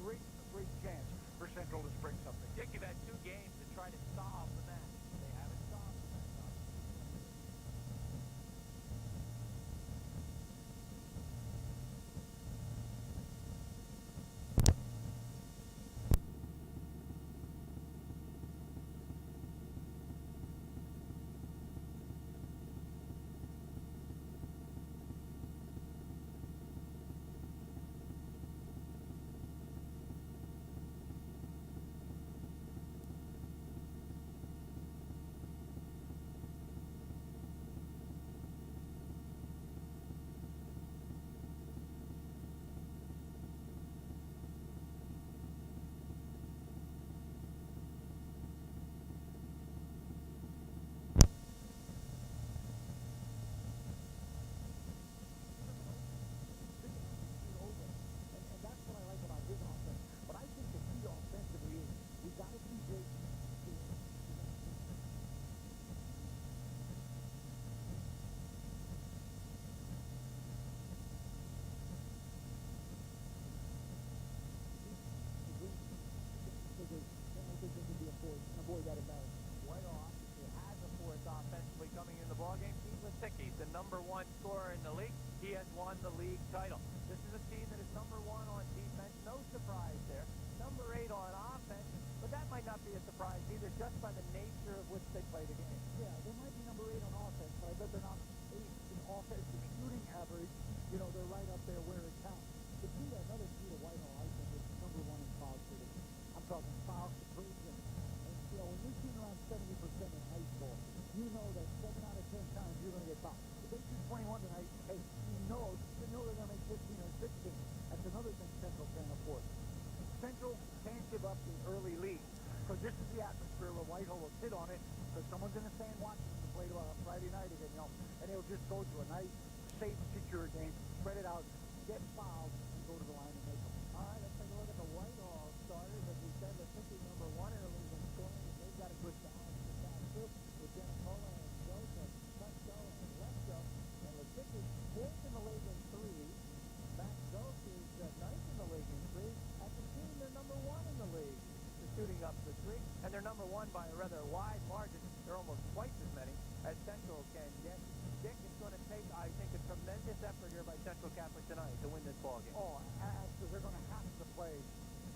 great chance for Central to spring something. Dick, you've had 2 games to try to solve the match. They haven't solved the match. Whitehall obviously has a force offensively coming in the ballgame. He's the number 1 scorer in the league. He has won the league title. This is a team that is number 1 on defense. No surprise there. Number 8 on offense. But that might not be a surprise either, just by the nature of which they play the game. Yeah, they might be number 8 on offense, but I bet they're not 8 in offensive shooting average. You know, they're right up there where it counts. The key, another key to Whitehall, I think, is number 1 in foul shooting. I'm talking foul suppression. And, you know, when you're shooting around 70% in high school, you know that 7 out of 10 times you're going to get fouled. If they shoot 21 tonight, hey, you know they're going to make 15 or 16. That's another thing Central can't afford. Central can't give up the early lead, because this is the atmosphere where Whitehall will sit on it, because someone's going to stand watching them play to Friday night again, you know, and they'll just go to a nice, safe, secure game, spread it out, get fouled, and go to the line and make them. All right, let's take a look at the Whitehall starters. As we said, they're simply number 1 in the league in scoring, and they've got a good balance in that too, with Denicola and Joseph, Tusto and Lesko, and Lasicky, 4th in the league in 3. Max Ghost is 9th in the league in 3. As a team, they're number 1 in the league. They're shooting up the 3, and they're number 1 by a rather wide margin. They're almost twice as many as Central can get. Dick, it's going to take, I think, a tremendous effort here by Central Catholic tonight to win this ballgame. Oh, absolutely. They're going to have to play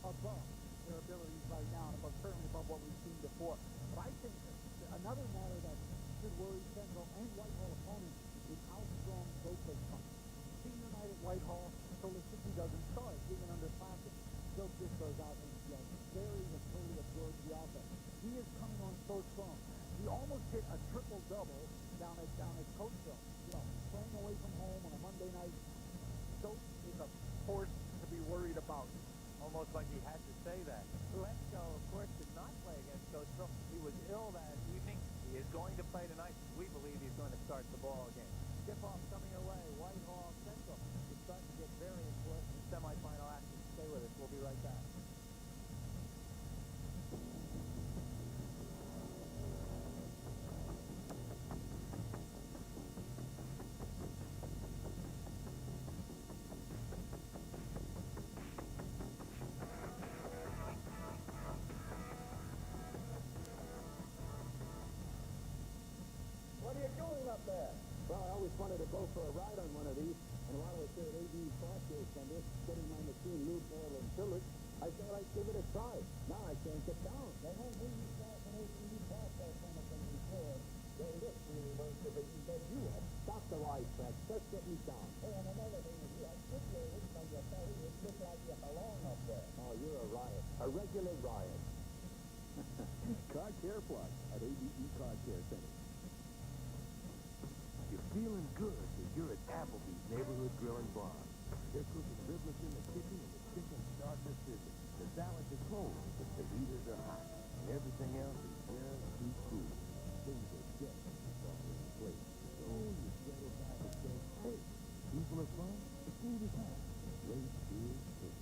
above their abilities right now, but certainly above what we've seen before. But I think that another matter that should worry Central and Whitehall opponents is how strong Gope comes. Senior night at Whitehall, so Lasicky doesn't start, even under Classic. Still just goes out and very totally absorbs the offense. He is coming on so strong. He almost hit a triple-double down at Coachville. You know, playing away from home on a Monday night. Gope is a force to be worried about. Almost like he had to say that. Lesko, of course, did not play against Coachville. He was ill that evening. He is going to play tonight. We believe he's going to start the ball game. Tip-off coming away. Whitehall Central is starting to get very important in semifinal action. Stay with us. We'll be right back. What are you doing up there? Well, I always wanted to go for a ride on one of these, and while I was there at AD Car Care Center, getting my machine lubed, oil, and filled, I thought I'd give it a try. Now I can't get down. They won't bring you back an AD Car Care Center from before. Well, this really won't give it you up. Stop the ride, Fred. Just get me down. Hey, and another thing is, you have good ladies from your belly. It looks like you belong up there. Oh, you're a riot. A regular riot. Car Care Plus at ADE Car Care Center. You're feeling good because you're at Applebee's Neighborhood Grill and Bar. They're cooking riblets in the kitchen and the chicken's starting to sizzle. The salads are cold, but the heaters are hot. And everything else is just too cool. Things are just all in the place. So you settle back and say, hey, people are fun, the food is hot. The place is cooked.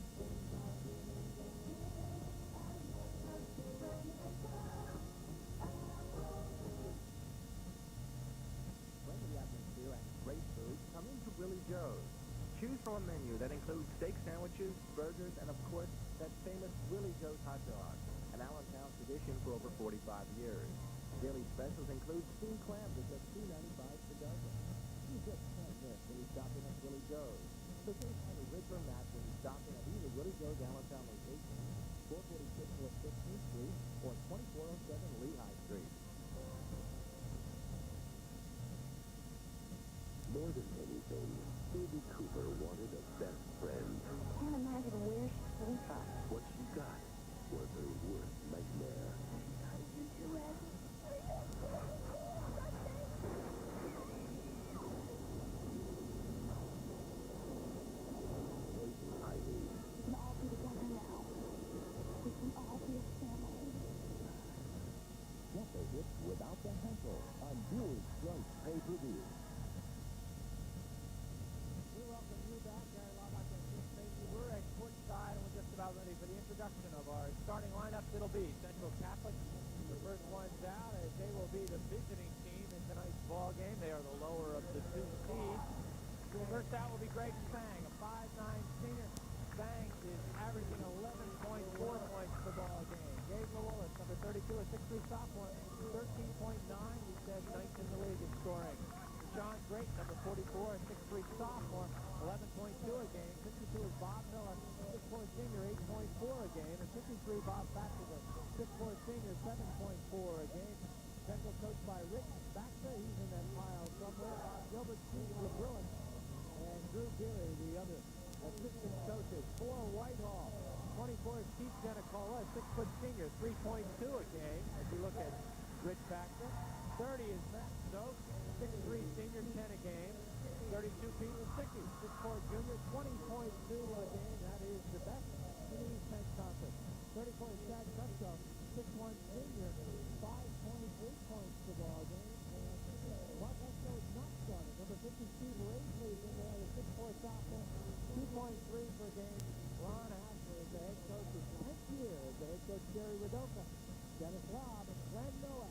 Friendly atmosphere and great food come into Billy Joe's. choose from a menu that includes steak sandwiches, burgers, and of course, that famous Willie Joe's hot dog, an Allentown tradition for over 45 years. Daily specials include steamed clams at just $2.95 per dozen. You just can't miss when you stop in at Willie Joe's. So say hi to Rick or Matt when you stop in at either Willie Joe's Allentown location, 446 North 15th Street, or 2407 Lehigh Street. More than anything, Baby Cooper wanted a best friend. Can't imagine where she came from. What she got was her worst nightmare. We can all be together now. We can all be a family. Get the hits without the hassle on Buick Strength pay-per-view. We welcome you back, Gary Laubach and Keith Macy. We're at courtside and we're just about ready for the introduction of our starting lineups. It'll be Central Catholic, the first ones out, as they will be the visiting team in tonight's ball game. They are the lower of the two seeds. First out will be Greg Sang, a 5'9" senior. Sang is averaging 11.4 points per ball game. Gabriel, number 32, a 6'3" sophomore, 13.9. He said ninth in the league in scoring. John Great, number 44, a 6'3" sophomore, 11.2 a game. 52 is Bob Miller, 6'4" senior, 8.4 a game. And 53, Bob Baxter, 6'4" senior, 7.4 a game. Central coached by Rick Baxter. He's in that pile somewhere. Gilbert Steve LeBruin and Drew Geary, the other assistant coaches. For Whitehall, 24 is Keith Jenicola, a 6' senior, 3.2 a game. As we look at Rich Baxter. 30 is Matt Stokes, 6'3" senior, 10 a game. 32 Pete Lisicky, 6'4" junior, 20.2 a game. That is the best in the East Penn Conference. 34 is Chad Cusco, 6'1" senior, 5.8 points per ball game. And Mark Cusco is not starting. Number 50, Steve Raisley is in there, the 6'4" sophomore, 2.3 per game. Ron Ashley is the head coach, his 10th year as the head coach. Jerry Redoka, Dennis Lobb, and Glenn Noah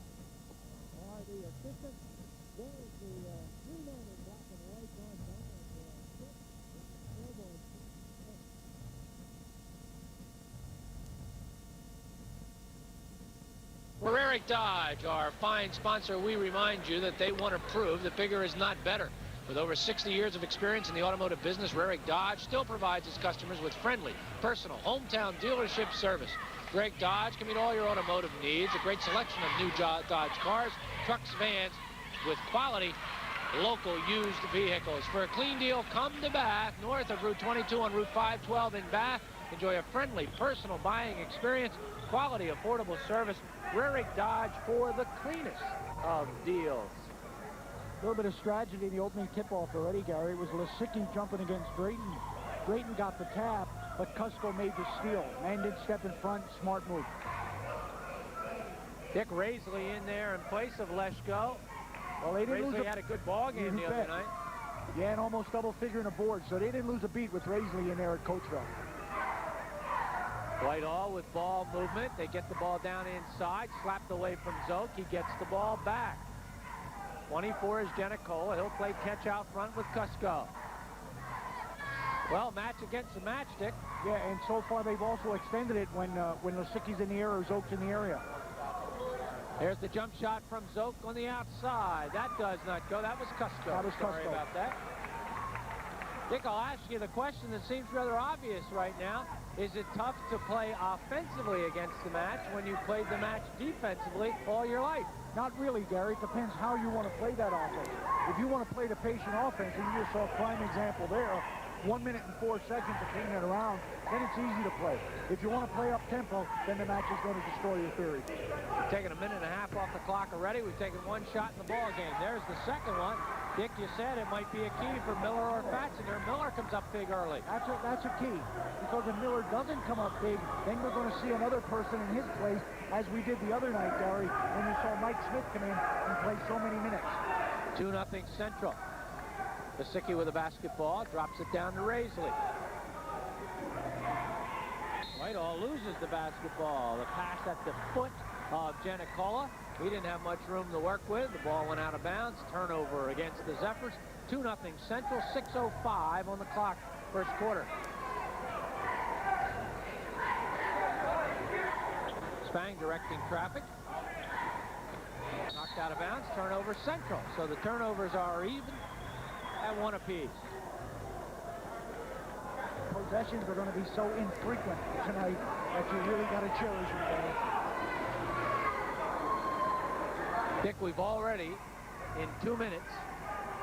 are the assistants. There's the three men in black and white going down. For Eric Dodge, our fine sponsor, we remind you that they want to prove that bigger is not better. With over 60 years of experience in the automotive business, Eric Dodge still provides his customers with friendly, personal, hometown dealership service. Greg Dodge can meet all your automotive needs. A great selection of new Dodge cars, trucks, vans, with quality local used vehicles. For a clean deal, come to Bath, north of Route 22 on Route 512 in Bath. Enjoy a friendly, personal buying experience, quality, affordable service. Rarick Dodge for the cleanest of deals. A little bit of tragedy in the opening tip-off already, Gary. It was Lisicky jumping against Drayton. Drayton got the tap, but Cusco made the steal. Man did step in front, smart move. Dick Raisley in there in place of Leschko. Well, they didn't Raisley had a good ball game the other night. Yeah, and almost double figure in the board, so they didn't lose a beat with Raisley in there at Coachville. Whitehall with ball movement. They get the ball down inside, slapped away from Zoke. He gets the ball back. 24 is Jenicola. He'll play catch out front with Cusco. Well, match against the matchstick. Yeah, and so far they've also extended it when Lisicky's in the air or Zoke's in the area. There's the jump shot from Zoke on the outside. That does not go. That was Cusco. That was Sorry Cusco. about that. Dick, I'll ask you the question that seems rather obvious right now. Is it tough to play offensively against the match when you played the match defensively all your life? Not really, Gary. It depends how you want to play that offense. If you want to play the patient offense, and you just saw a prime example there, 1 minute and 4 seconds of cleaning it around, then it's easy to play. If you want to play up-tempo, then the match is going to destroy your theory. We've taken a minute and a half off the clock already. We've taken one shot in the ball game. There's the second one. Dick, you said it might be a key for Miller or Fatzinger. Miller comes up big early. That's a key, because if Miller doesn't come up big, then we're going to see another person in his place, as we did the other night, Gary, when we saw Mike Smith come in and play so many minutes. 2-0 Central. Lisicky with a basketball, drops it down to Raisley. Whitehall loses the basketball. The pass at the foot of Jenicola. He didn't have much room to work with. The ball went out of bounds. Turnover against the Zephyrs. 2-0 Central, 6:05 on the clock, first quarter. Spang directing traffic. Knocked out of bounds, turnover Central. So the turnovers are even at 1 apiece. Possessions are going to be so infrequent tonight that you really got to cherish them, Barry. Dick, we've already, in 2 minutes,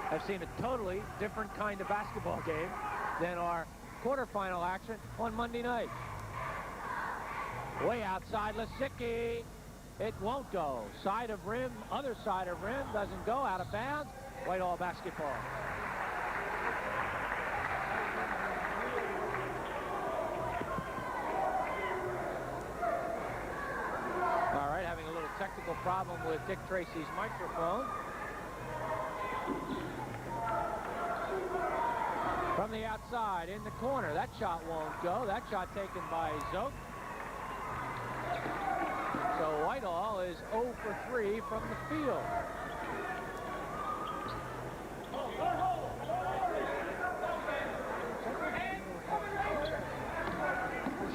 have seen a totally different kind of basketball game than our quarterfinal action on Monday night. Way outside, Lisicki. It won't go. Side of rim, other side of rim, doesn't go, out of bounds. Whitehall basketball. All right, having a little technical problem with Dick Tracy's microphone. From the outside, in the corner, that shot won't go. That shot taken by Zoke. So Whitehall is 0 for 3 from the field.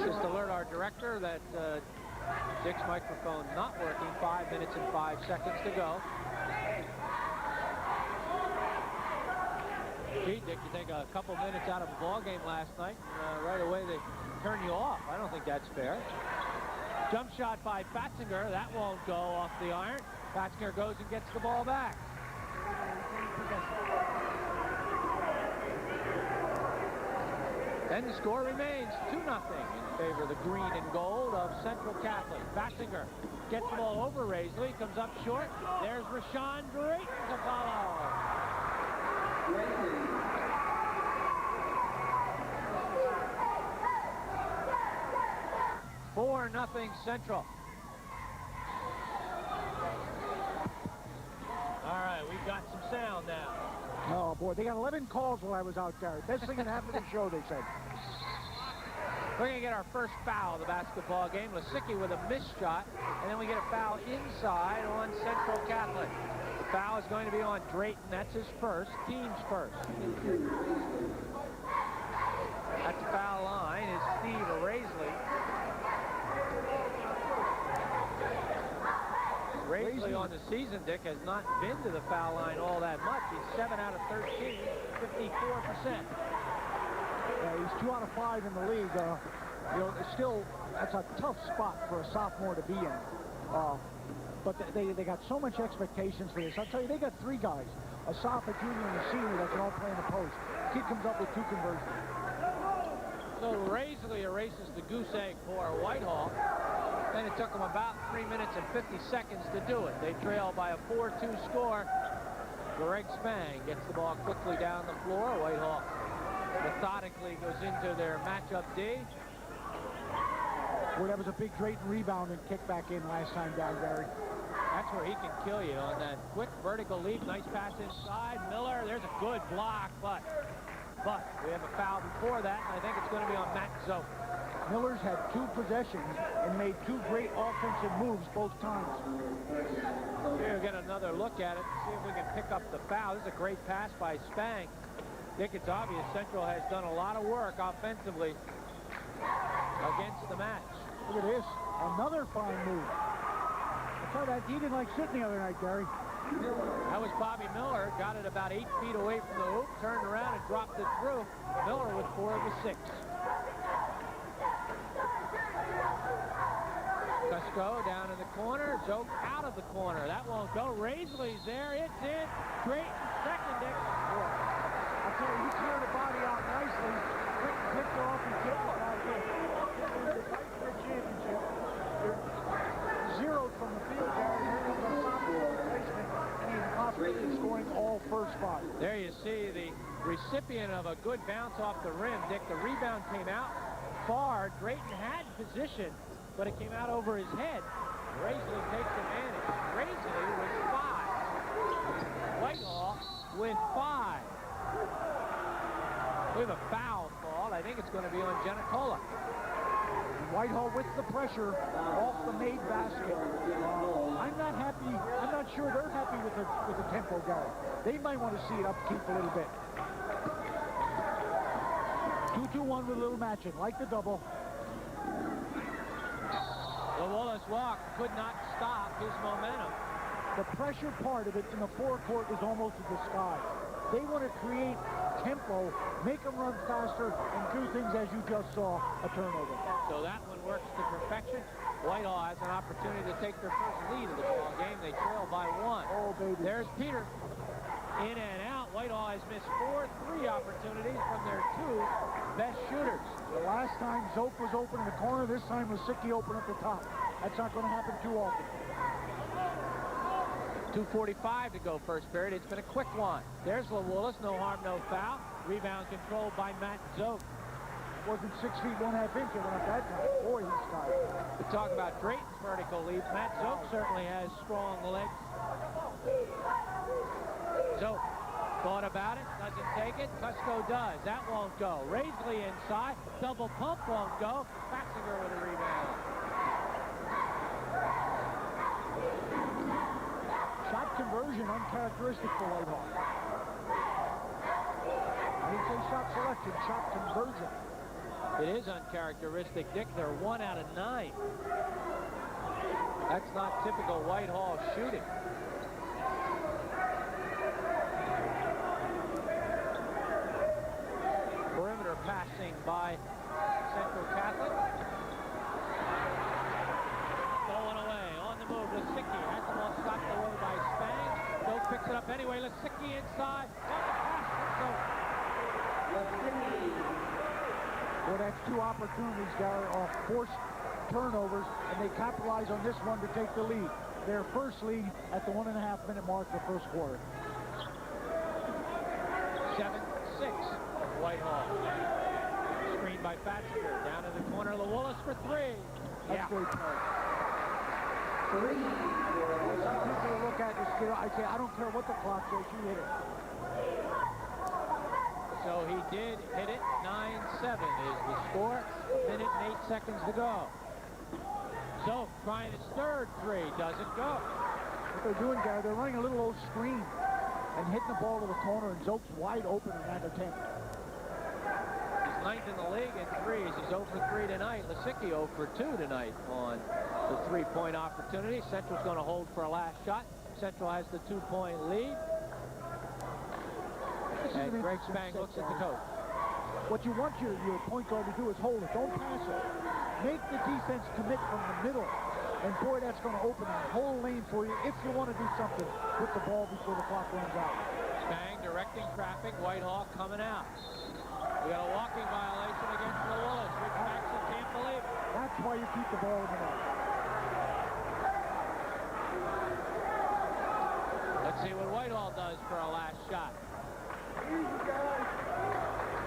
Just alert our director that Dick's microphone not working. 5 minutes and 5 seconds to go. Gee, Dick, you take a couple minutes out of a ball game last night, and right away they turn you off. I don't think that's fair. Jump shot by Fatzinger. That won't go off the iron. Fatzinger goes and gets the ball back. And the score remains 2-0 in favor of the green and gold of Central Catholic. Fatzinger gets the ball over Raisley, comes up short. There's Rashawn Drayton to follow. 4-0 Central. All right, we've got some sound now. Oh, boy, they got 11 calls while I was out there. Best thing that happened to the show, they said. We're going to get our first foul of the basketball game. Lisicki with a missed shot, and then we get a foul inside on Central Catholic. The foul is going to be on Drayton. That's his first, team's first. At the foul line is Steve Raisley. Raisley on the season, Dick, has not been to the foul line all that much. He's 7 out of 13, 54%. He's 2 out of 5 in the league. You know, still, that's a tough spot for a sophomore to be in. But they got so much expectations for this. I'll tell you, they got 3 guys, a sophomore, junior, and a senior that can all play in the post. Kid comes up with 2 conversions. So Raisley erases the goose egg for Whitehall. And it took them about 3 minutes and 50 seconds to do it. They trail by a 4-2 score. Greg Spang gets the ball quickly down the floor. Whitehall methodically goes into their matchup D. Boy, that was a big Drayton rebound and kick back in last time down, Barry. That's where he can kill you on that quick vertical leap. Nice pass inside. Miller, there's a good block, but we have a foul before that, and I think it's going to be on Matt Zoke. Miller's had 2 possessions and made 2 great offensive moves both times. We'll get another look at it, see if we can pick up the foul. This is a great pass by Spang. Dick, it's obvious Central has done a lot of work offensively against the match. Look at this, another fine move. I tell you that, he didn't like sitting the other night, Gary. That was Bobby Miller, got it about 8 feet away from the hoop, turned around and dropped it through. Miller with 4 of the 6. Cusco down in the corner, Zoke out of the corner. That won't go. Raisley's there, it's in. Drayton second, Dick. I'll tell you, he cleared the body out nicely, picked off and kicked it back in. They're fighting for a championship. They're zeroed from the field, Gary. Here comes a sophomore replacement, and he's a possibility of scoring all first spot. There you see the recipient of a good bounce off the rim, Dick. The rebound came out far. Drayton had position, but it came out over his head. Raisley takes advantage. Raisley with 5. Whitehall with 5. We have a foul called. I think it's going to be on Giannicola. Whitehall with the pressure off the made basket. I'm not happy. I'm not sure they're happy with the tempo, Gary. They might want to see it upkeep a little bit. 2-2-1 with a little matching, like the double. The Wallace walk could not stop his momentum. The pressure part of it in the forecourt is almost a disguise. They want to create tempo, make them run faster, and do things as you just saw, a turnover. So that one works to perfection. Whitehall has an opportunity to take their first lead of the ball game. They trail by 1. Oh, baby. There's Peter. In and out. Whitehall has missed 4 3 opportunities from their 2 best shooters. The last time Zoke was open in the corner, this time Lisicky open at the top. That's not going to happen too often. 2:45 to go first period. It's been a quick one. There's LaWillis, no harm, no foul. Rebound controlled by Matt Zoke. Wasn't 6 feet 1/2 inches. It went up that time. Boy, he's tired. We talk about Drayton's vertical leap. Matt Zoke certainly has strong legs. Zoke thought about it, doesn't take it. Cusco does. That won't go. Raisley inside. Double pump won't go. Fatzinger with a rebound. Shot conversion uncharacteristic for Whitehall. I didn't say shot selection, shot conversion. It is uncharacteristic, Dick. They're 1 out of 9. That's not typical Whitehall shooting. Perimeter passing by Central Catholic. Going away, on the move, Lisicky has the ball stopped away by Spang. Zoe picks it up anyway, Lisicky inside. On the pass, Well, that's 2 opportunities, Gary, off forced turnovers, and they capitalize on this one to take the lead. Their first lead at the 1.5-minute mark of the first quarter. 7-6, Whitehall. Screen by Fatzinger, down in the corner, LaWillis for 3. That's great play. Some people look at this, I say, I don't care what the clock says, you hit it. So he did hit it. 9-7 is the score. 1 minute and 8 seconds to go. Zoe trying his third 3, doesn't go. What they're doing, Gary, they're running a little old screen and hitting the ball to the corner, and Zoke's wide open in that attempt. He's 9th in the league in threes. He's 0 for 3 tonight. Lisicky 0 for 2 tonight on the 3-point opportunity. Central's going to hold for a last shot. Central has the 2-point lead. And Greg Spang looks at the coach. What you want your point guard to do is hold it. Don't pass it. Make the defense commit from the middle. And boy, that's going to open a whole lane for you if you want to do something with the ball before the clock runs out. Spang directing traffic. Whitehall coming out. We got a walking violation against LaWillis. Rich Maxson can't believe it. That's why you keep the ball in the net. Let's see what Whitehall does for a last shot.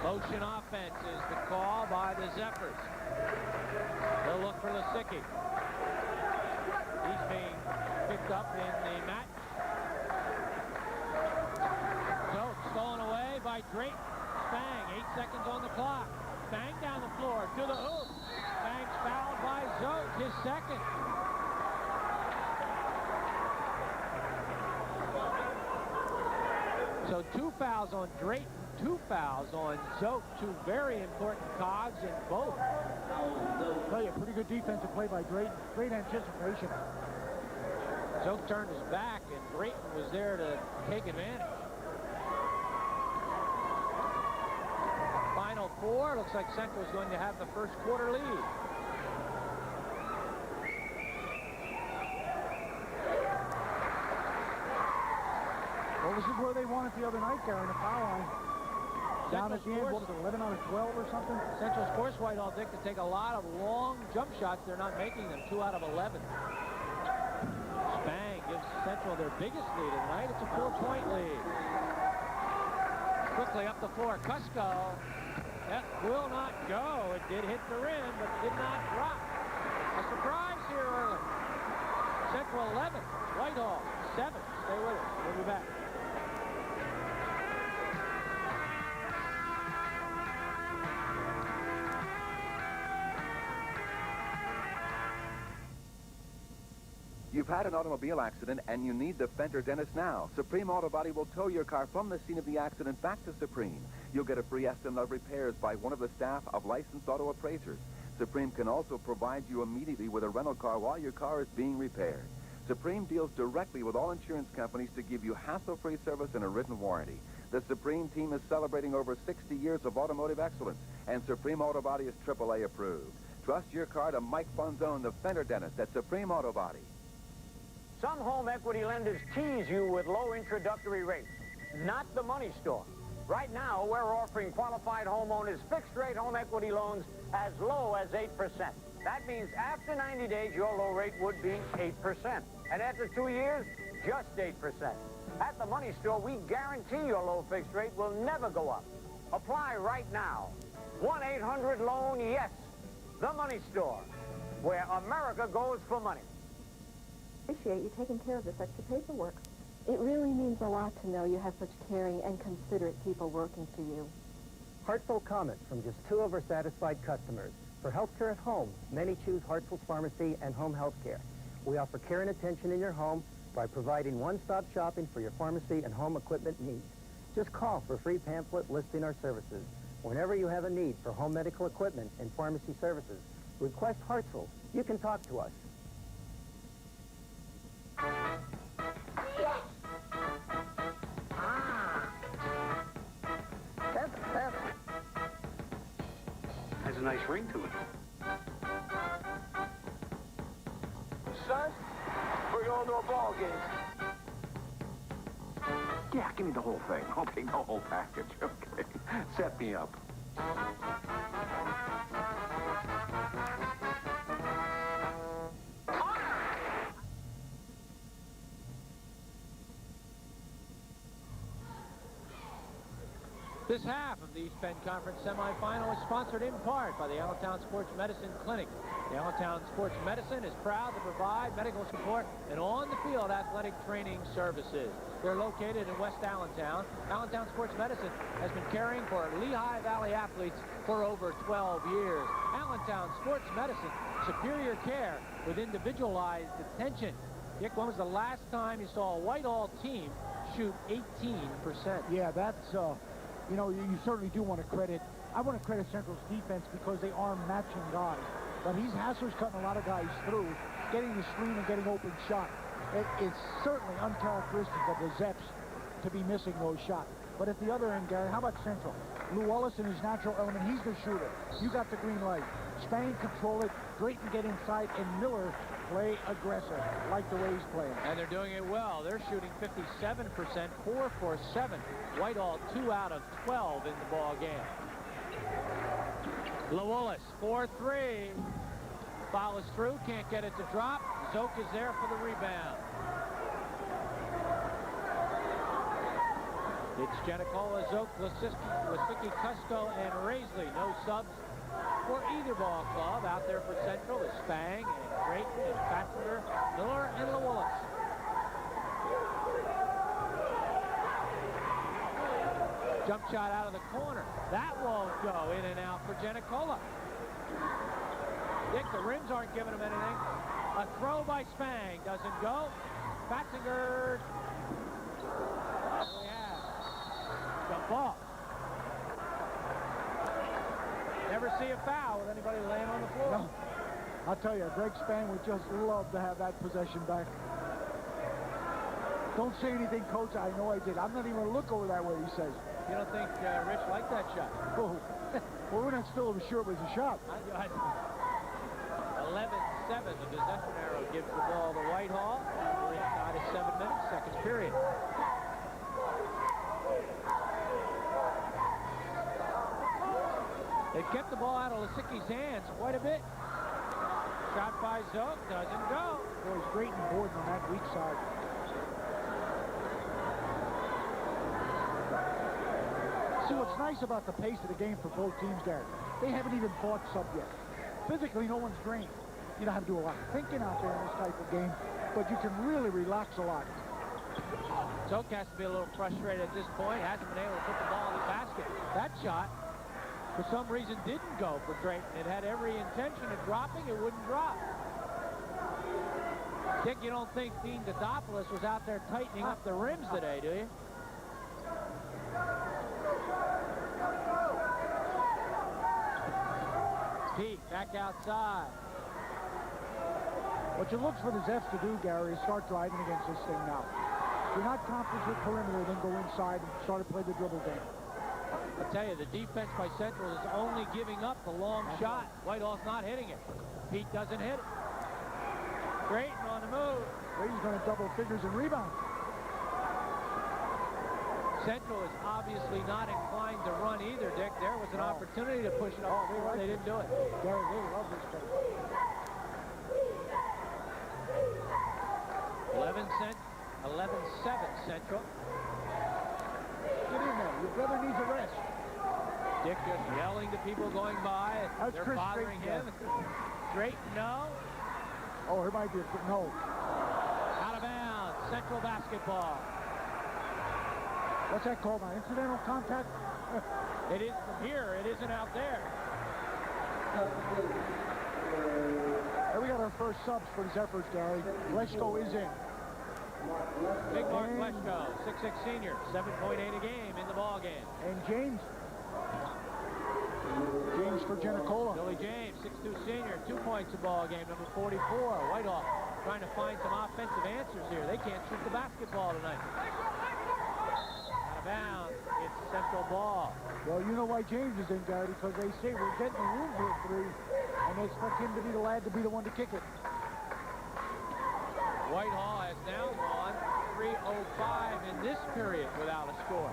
Motion offense is the call by the Zephyrs. They'll look for Lisicky. He's being picked up in the match. So stolen away by Drayton. Spang, 8 seconds on the clock. Spang down the floor to the hoop. Spang's fouled by Zote, his second. So 2 fouls on Drayton, 2 fouls on Zote, 2 very important cogs in both. I'll tell you, pretty good defensive play by Drayton. Great anticipation. Zote turned his back, and Drayton was there to take advantage. Final 4. Looks like Central is going to have the first quarter lead. Well, this is where they won it the other night, Gary, in the foul line. Down at the end, what was it, 11 out of 12 or something? Central's forced Whitehall, Dick, to take a lot of long jump shots. They're not making them. 2 out of 11. Spang gives Central their biggest lead of the night. It's a 4-point lead. Quickly up the floor, Cusco. That will not go. It did hit the rim, but did not drop. A surprise here early. Central 11, Whitehall 7. Stay with us. We'll be back. you've had an automobile accident and you need the Fender dentist now, Supreme Auto Body will tow your car from the scene of the accident back to Supreme. You'll get a free estimate of repairs by one of the staff of licensed auto appraisers. Supreme can also provide you immediately with a rental car while your car is being repaired. Supreme deals directly with all insurance companies to give you hassle-free service and a written warranty. The Supreme team is celebrating over 60 years of automotive excellence, and Supreme Auto Body is AAA approved. Trust your car to Mike Fonzone, the Fender dentist at Supreme Auto Body. Some home equity lenders tease you with low introductory rates. Not the Money Store. Right now, we're offering qualified homeowners fixed-rate home equity loans as low as 8%. That means after 90 days, your low rate would be 8%. And after 2 years, just 8%. At the Money Store, we guarantee your low fixed rate will never go up. Apply right now. 1-800-LOAN-YES. The Money Store, where America goes for money. Appreciate you taking care of this extra paperwork. It really means a lot to know you have such caring and considerate people working for you. Heartful comment from just 2 of our satisfied customers. For healthcare at home, many choose Hartsville's Pharmacy and Home Health Care. We offer care and attention in your home by providing one-stop shopping for your pharmacy and home equipment needs. Just call for a free pamphlet listing our services. Whenever you have a need for home medical equipment and pharmacy services, request Hartsville. You can talk to us. Has a nice ring to it. Son, we're going to a ball game. Yeah, give me the whole thing. Okay, the whole package. Okay. Set me up. This half of the East Penn Conference semifinal is sponsored in part by the Allentown Sports Medicine Clinic. The Allentown Sports Medicine is proud to provide medical support and on-the-field athletic training services. They're located in West Allentown. Allentown Sports Medicine has been caring for Lehigh Valley athletes for over 12 years. Allentown Sports Medicine, superior care with individualized attention. Dick, when was the last time you saw a Whitehall team shoot 18%? Yeah, that's, you know, you certainly do want to credit. I want to credit Central's defense because they are matching guys. But Hassler's cutting a lot of guys through, getting the screen and getting open shot. It's certainly uncharacteristic of the Zeps to be missing those shots. But at the other end, Gary, how about Central? Lou Wallace in his natural element, he's the shooter. You got the green light. Spain control it, Drayton get inside, and Miller play aggressive, like the way he's playing. And they're doing it well. They're shooting 57%, 4 for 7. Whitehall 2 out of 12 in the ball game. LeWillis, 4-3. Follows through, can't get it to drop. Zoke is there for the rebound. It's Janicola, Zoke, Lasicki, Cusco, and Raisley. No subs for either ball club. Out there for Central is Spang and Drayton and Fattinger, Miller and LeWillis. Jump shot out of the corner. That won't go. In and out for Janicola. Dick, the rims aren't giving him anything. A throw by Spang doesn't go. Fattinger. Jump ball. Never see a foul with anybody laying on the floor. No. I'll tell you, Greg Spang would just love to have that possession back. Don't say anything, Coach. I know I did. I'm not even going to look over that way, he says. You don't think Rich liked that shot? Oh. Well, we're not still sure it was a shot. 11-7. The possession arrow gives the ball to Whitehall. We're inside of 7 minutes, second period. They kept the ball out of Lasicki's hands quite a bit. Shot by Zoke, doesn't go. Boy, he's great and Borden on that weak side. See, what's nice about the pace of the game for both teams, Gary, they haven't even fought sub yet. Physically, no one's drained. You don't have to do a lot of thinking out there in this type of game, but you can really relax a lot. Zoke has to be a little frustrated at this point. Hasn't been able to put the ball in the basket. That shot, for some reason, didn't go for Drayton. It had every intention of dropping. It wouldn't drop. Dick, you don't think Dean Dodopoulos was out there tightening up the rims today, do you? Pete back outside. What you look for the Zeffs to do, Gary, is start driving against this thing now. If you're not confident with perimeter, then go inside and start to play the dribble game. I'll tell you, the defense by Central is only giving up the long shot. Whitehall's not hitting it. Pete doesn't hit it. Creighton on the move. He's going to double figures and rebound. Central is obviously not inclined to run either, Dick. There was an opportunity to push it off. They didn't do it. Gary, they love this place. 11-7 Central. Get in there. Your brother needs a rest. Dick just yelling to people going by. That's They're Chris bothering him. Straight, no. Oh, it might be a no. Out of bounds. Central basketball. What's that called? An incidental contact? It is from here. It isn't out there. Here we got our first subs for the Zephyrs, Gary. Leschko is in. Big Mark Leschko, 6'6" senior, 7.8 a game in the ball game. And James for Genicola. Billy James, 6'2" senior, 2 points a ball game, number 44. Whitehall trying to find some offensive answers here. They can't shoot the basketball tonight. Out of bounds. It's Central ball. Well, you know why James is in, Gary, because they say we're getting the room for a three, and they expect him to be the lad to be the one to kick it. Whitehall has now gone 3:05 in this period without a score.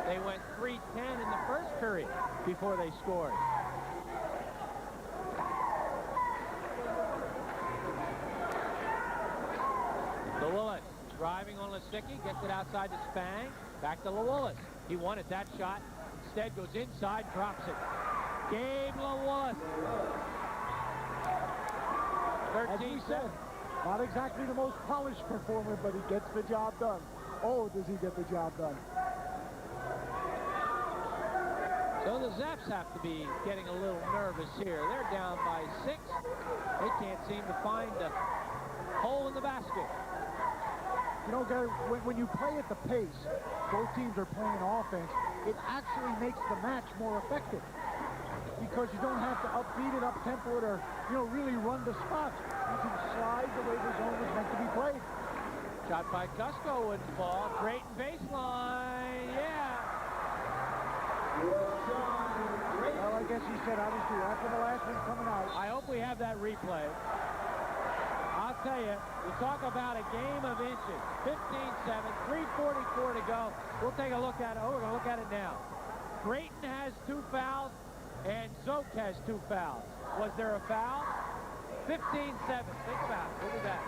They went 3:10 in the first period before they scored. LeWillis driving on Lisicki, gets it outside to Spang. Back to LeWillis. He wanted that shot. Instead goes inside, drops it. Gabe LeWillis. 13-7. Not exactly the most polished performer, but he gets the job done. Oh, does he get the job done. So the Zaps have to be getting a little nervous here. They're down by 6. They can't seem to find a hole in the basket. You know, Gary, when you play at the pace, both teams are playing offense, it actually makes the match more effective. Because you don't have to upbeat it, up-tempo it, or, really run the spots. You can slide the way the zone was meant to be played. Shot by Cusco wouldn't fall. Creighton baseline, yeah. Well, I guess he said I was due after the last one coming out. I hope we have that replay. I'll tell you, you talk about a game of inches. 15-7, 3:44 to go. We'll take a look at it. Oh, we're going to look at it now. Creighton has 2 fouls, and Zoke has 2 fouls. Was there a foul? 15-7, big foul. We'll be back.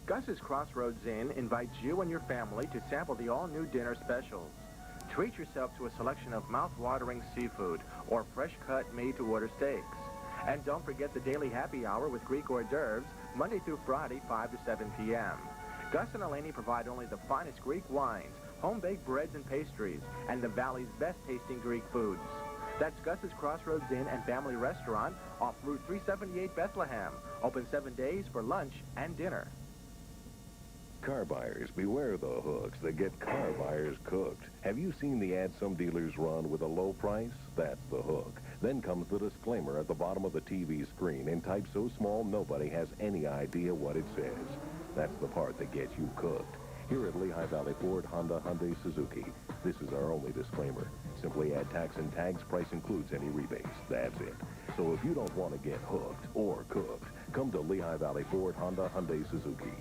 Gus's Crossroads Inn invites you and your family to sample the all-new dinner specials. Treat yourself to a selection of mouth-watering seafood or fresh-cut made-to-order steaks. And don't forget the daily happy hour with Greek hors d'oeuvres, Monday through Friday, 5 to 7 p.m. Gus and Eleni provide only the finest Greek wines, home-baked breads and pastries, and the Valley's best-tasting Greek foods. That's Gus's Crossroads Inn and Family Restaurant off Route 378 Bethlehem. Open 7 days for lunch and dinner. Car buyers, beware the hooks that get car buyers cooked. Have you seen the ad some dealers run with a low price? That's the hook. Then comes the disclaimer at the bottom of the TV screen in type so small nobody has any idea what it says. That's the part that gets you cooked. Here at Lehigh Valley Ford, Honda, Hyundai, Suzuki, this is our only disclaimer. Simply add tax and tags, price includes any rebates. That's it. So if you don't want to get hooked or cooked, come to Lehigh Valley Ford, Honda, Hyundai, Suzuki.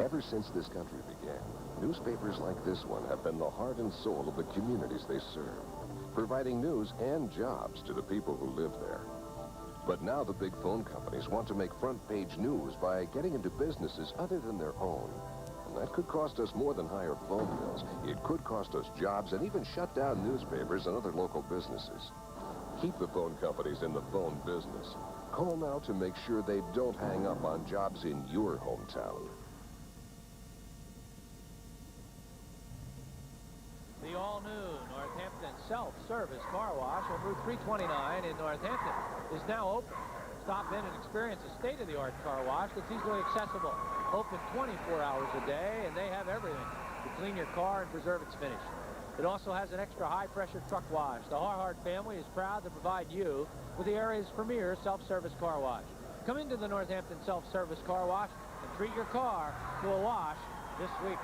Ever since this country began, newspapers like this one have been the heart and soul of the communities they serve, providing news and jobs to the people who live there. But now the big phone companies want to make front-page news by getting into businesses other than their own. And that could cost us more than higher phone bills. It could cost us jobs and even shut down newspapers and other local businesses. Keep the phone companies in the phone business. Call now to make sure they don't hang up on jobs in your hometown. all-new Northampton self-service car wash on Route 329 in Northampton is now open. Stop in and experience a state-of-the-art car wash that's easily accessible. Open 24 hours a day, and they have everything to clean your car and preserve its finish. It also has an extra high-pressure truck wash. The Harhart family is proud to provide you with the area's premier self-service car wash. Come into the Northampton self-service car wash and treat your car to a wash this week.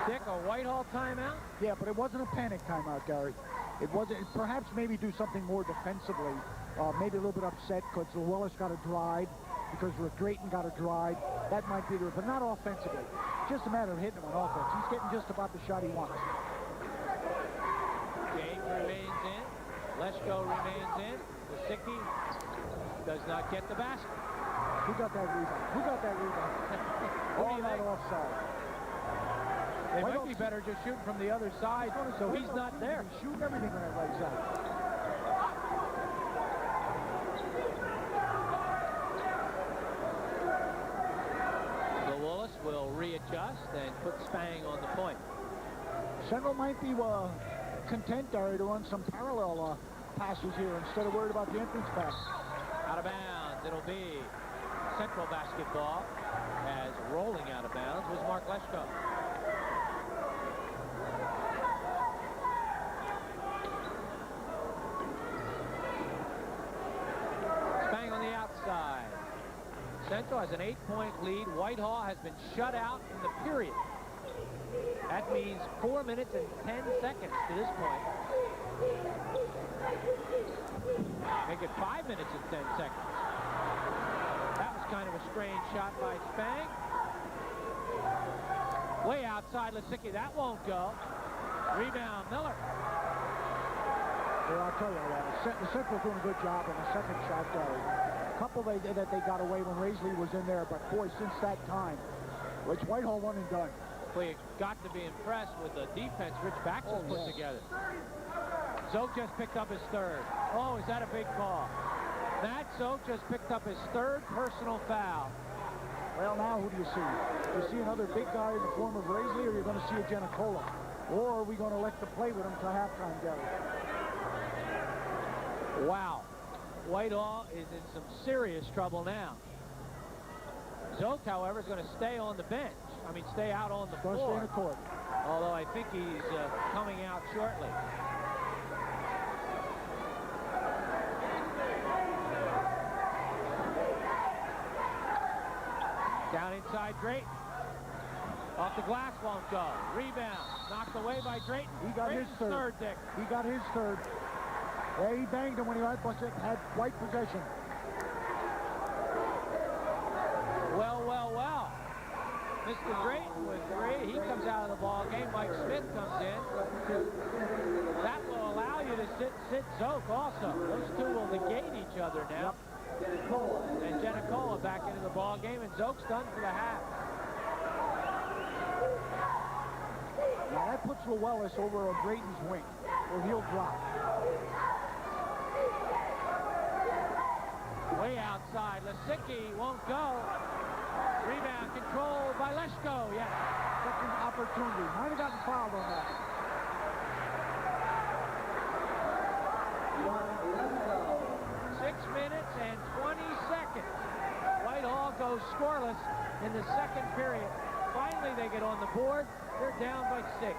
Dick, a Whitehall timeout? Yeah, but it wasn't a panic timeout, Gary. It wasn't. Perhaps maybe do something more defensively. Maybe a little bit upset because Willis got a drive, because Drayton got a drive. That might be there, but not offensively. Just a matter of hitting him on offense. He's getting just about the shot he wants. James remains in. Lesko remains in. Wasicki does not get the basket. Who got that rebound? Who got that rebound? All that offside. They might be better just shooting from the other side, so he's not there. He's shooting everything on that right side. So Willis will readjust and put Spang on the point. Central might be content, Gary, to run some parallel passes here instead of worried about the entrance pass. Out of bounds, it'll be Central basketball, as rolling out of bounds was Mark Lesko. Spang on the outside. Central has an 8-point lead. Whitehall has been shut out in the period. That means 4 minutes and 10 seconds to this point. Make it 5 minutes and 10 seconds. That was kind of a strange shot by Spang. Way outside Wasicki. That won't go. Rebound, Miller. Well, I'll tell you, the Central's doing a good job on the second shot, Gary. A couple that they got away when Raisley was in there, but boy, since that time, it's Whitehall one and done. Well, you got to be impressed with the defense Rich Baxter's put together. Zoke just picked up his third. Oh, is that a big call? Matt Zoke just picked up his third personal foul. Well, now who do you see? Do you see another big guy in the form of Raisley, or you're going to see a Giannicola? Or are we going to elect to play with him till halftime, Gary? Wow. Whitehall is in some serious trouble now. Zoke, however, is going to stay on the bench. I mean, stay out on the floor. Stay in the court. Although I think he's coming out shortly. Down inside Drayton. Off the glass, won't go. Rebound. Knocked away by Drayton. He got his third. Dick. He got his third. Yeah, he banged him when he had white possession. Well, well, well. Mr. Drayton with three. He comes out of the ball game. Mike Smith comes in. That will allow you to sit Zoke also. Those two will negate each other now. And Giannicola back into the ball game, and Zoke's done for the half. Now that puts Llewellyn over on Drayton's wing, where he'll drop. Way outside. Wasicki won't go. Rebound controlled by Lesko. Yes. Second opportunity. Might have gotten fouled on that. Minutes and 20 seconds. Whitehall goes scoreless in the second period. Finally, they get on the board. They're down by 6.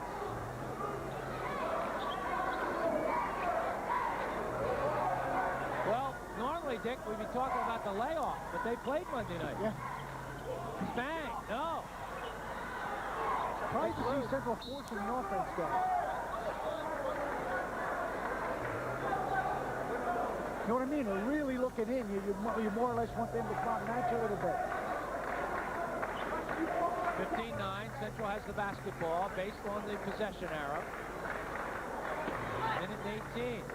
Well, normally, Dick, we'd be talking about the layoff, but they played Monday night. Yeah. Bang! No. Surprised to see Central forcing the offense down. You know what I mean? They're really looking in. You more or less want them to come match a little bit. 15-9. Central has the basketball based on the possession arrow. Minute 18.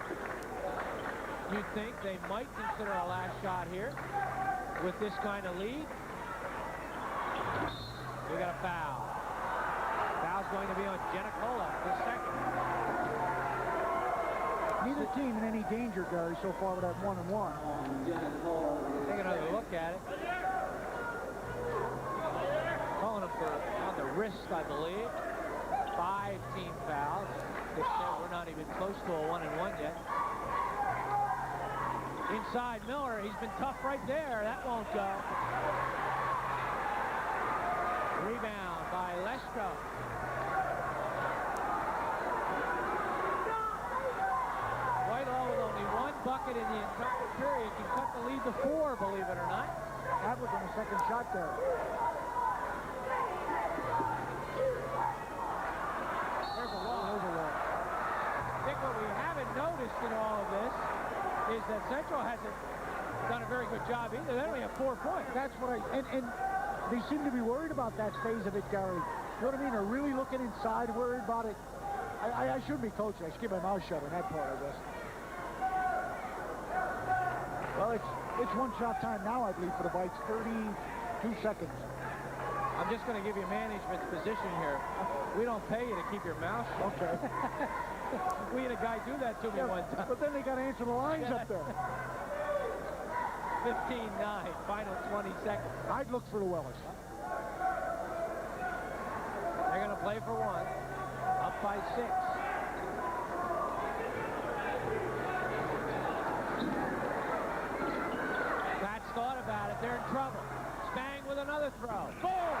You'd think they might consider a last shot here with this kind of lead. We got a foul. Foul's going to be on Giannicola, the second. Neither team in any danger, Gary, so far with that 1-and-1. Take another look at it. Calling a on the wrist, I believe. 5 team fouls. Dick said we're not even close to a 1-and-1 yet. Inside Miller, he's been tough right there. That won't go. Rebound by Lestro. Whitehall with only 1 bucket in the entire period can cut the lead to 4, believe it or not. That was on the second shot there. There's a wall. I think what we haven't noticed in all of this is that Central hasn't done a very good job either. They only have 4 points. That's what and they seem to be worried about that phase of it, Gary. You know what I mean? They're really looking inside, worried about it. I shouldn't be coaching. I should keep my mouth shut on that part, I guess. Well, it's one-shot time now, I believe, for the Bites. 32 seconds. I'm just going to give you management's position here. We don't pay you to keep your mouth shut. Okay. We had a guy do that to me one time. But then they got to answer the lines up there. 15-9, final 20 seconds. I'd look for the Wellers. They're going to play for 1. Up by 6. Pat's thought about it. They're in trouble. Spang with another throw. Boom!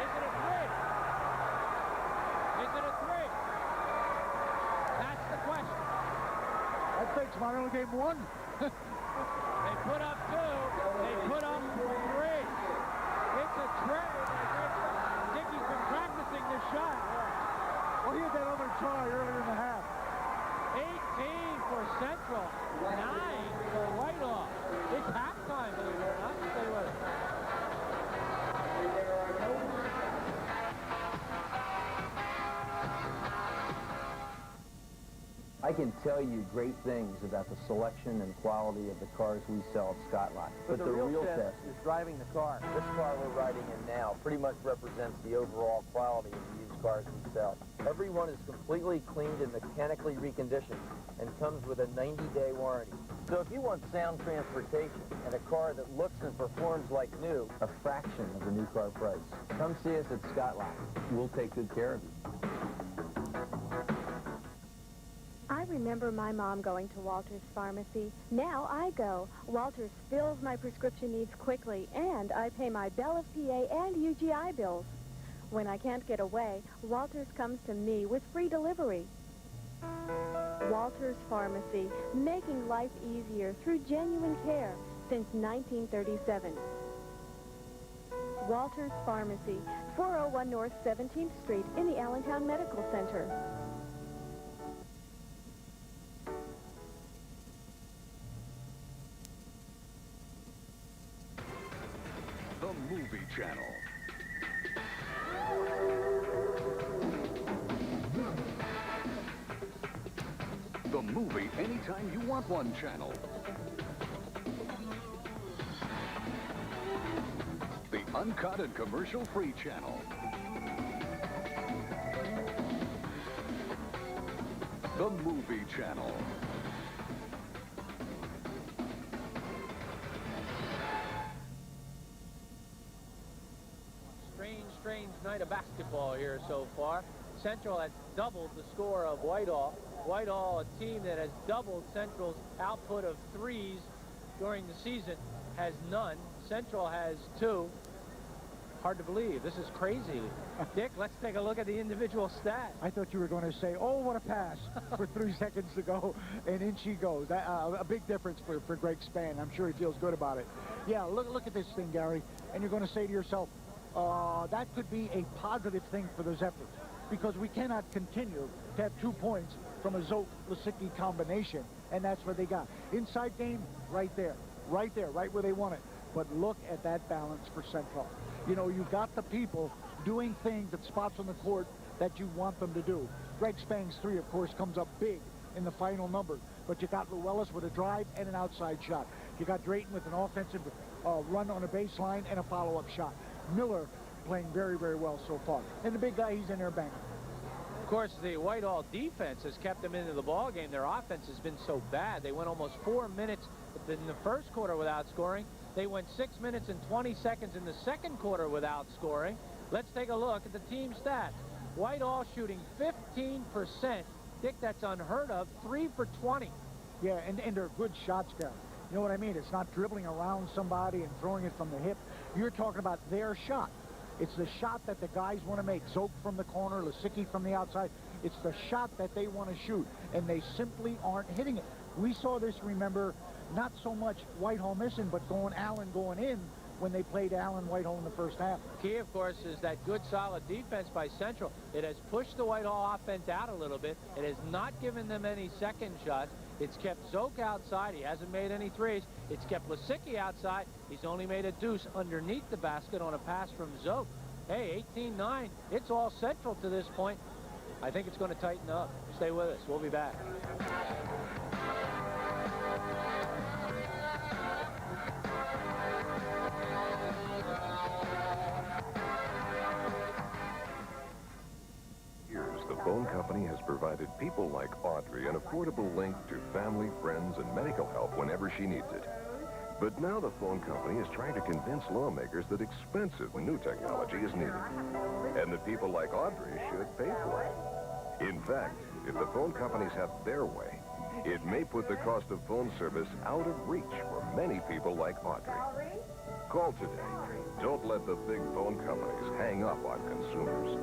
Is it a 3? Is it a 3? That's the question. That takes them out of game 1. They put up 2. They put up 3. It's a trade. Dickey's been practicing this shot. Well, he had that other try earlier in the half. 18 for Central. 9 for Whitehall. It's halftime, believe it or not. Stay with it. I can tell you great things about the selection and quality of the cars we sell at Scott Lot. But the real test is driving the car. This car we're riding in now pretty much represents the overall quality of the used cars we sell. Every one is completely cleaned and mechanically reconditioned and comes with a 90-day warranty. So if you want sound transportation and a car that looks and performs like new, a fraction of the new car price, come see us at Scott Lot. We'll take good care of you. I remember my mom going to Walter's Pharmacy. Now I go. Walter's fills my prescription needs quickly, and I pay my Bell of PA and UGI bills. When I can't get away, Walter's comes to me with free delivery. Walter's Pharmacy, making life easier through genuine care since 1937. Walter's Pharmacy, 401 North 17th Street in the Allentown Medical Center. The Movie Channel. The movie anytime you want one channel. The uncut and commercial-free channel. The Movie Channel. Strange night of basketball here so far. Central has doubled the score of Whitehall. Whitehall, a team that has doubled Central's output of threes during the season, has none. Central has 2. Hard to believe. This is crazy. Dick, let's take a look at the individual stats. I thought you were going to say, oh, what a pass for 3 seconds to go, and in she goes. A big difference for Greg Spann. I'm sure he feels good about it. Yeah, look at this thing, Gary, and you're going to say to yourself, that could be a positive thing for the Zephyrs, because we cannot continue to have 2 points from a Zolt-Lisicki combination, and that's what they got. Inside game, right there, right where they want it. But look at that balance for Central. You know, you got the people doing things at spots on the court that you want them to do. Greg Spang's 3, of course, comes up big in the final number, but you got Llewellys with a drive and an outside shot. You got Drayton with an offensive run on a baseline and a follow-up shot. Miller playing very, very well so far. And the big guy, he's in there banging. Of course, the Whitehall defense has kept them into the ball game. Their offense has been so bad. They went almost 4 minutes in the first quarter without scoring. They went 6 minutes and 20 seconds in the second quarter without scoring. Let's take a look at the team stats. Whitehall shooting 15%. Dick, that's unheard of. 3 for 20. Yeah, and they're good shots, Gary. You know what I mean? It's not dribbling around somebody and throwing it from the hip. You're talking about their shot. It's the shot that the guys want to make. Zoke from the corner, Lisicki from the outside. It's the shot that they want to shoot, and they simply aren't hitting it. We saw this, remember, not so much Whitehall missing, but Allen going in when they played Allen Whitehall in the first half. Key, of course, is that good, solid defense by Central. It has pushed the Whitehall offense out a little bit. It has not given them any second shots. It's kept Zoke outside. He hasn't made any threes. It's kept Lisicki outside. He's only made a deuce underneath the basket on a pass from Zoke. Hey, 18-9. It's all Central to this point. I think it's going to tighten up. Stay with us. We'll be back. The phone company has provided people like Audrey an affordable link to family, friends, and medical help whenever she needs it. But now the phone company is trying to convince lawmakers that expensive new technology is needed. And that people like Audrey should pay for it. In fact, if the phone companies have their way, it may put the cost of phone service out of reach for many people like Audrey. Call today. Don't let the big phone companies hang up on consumers.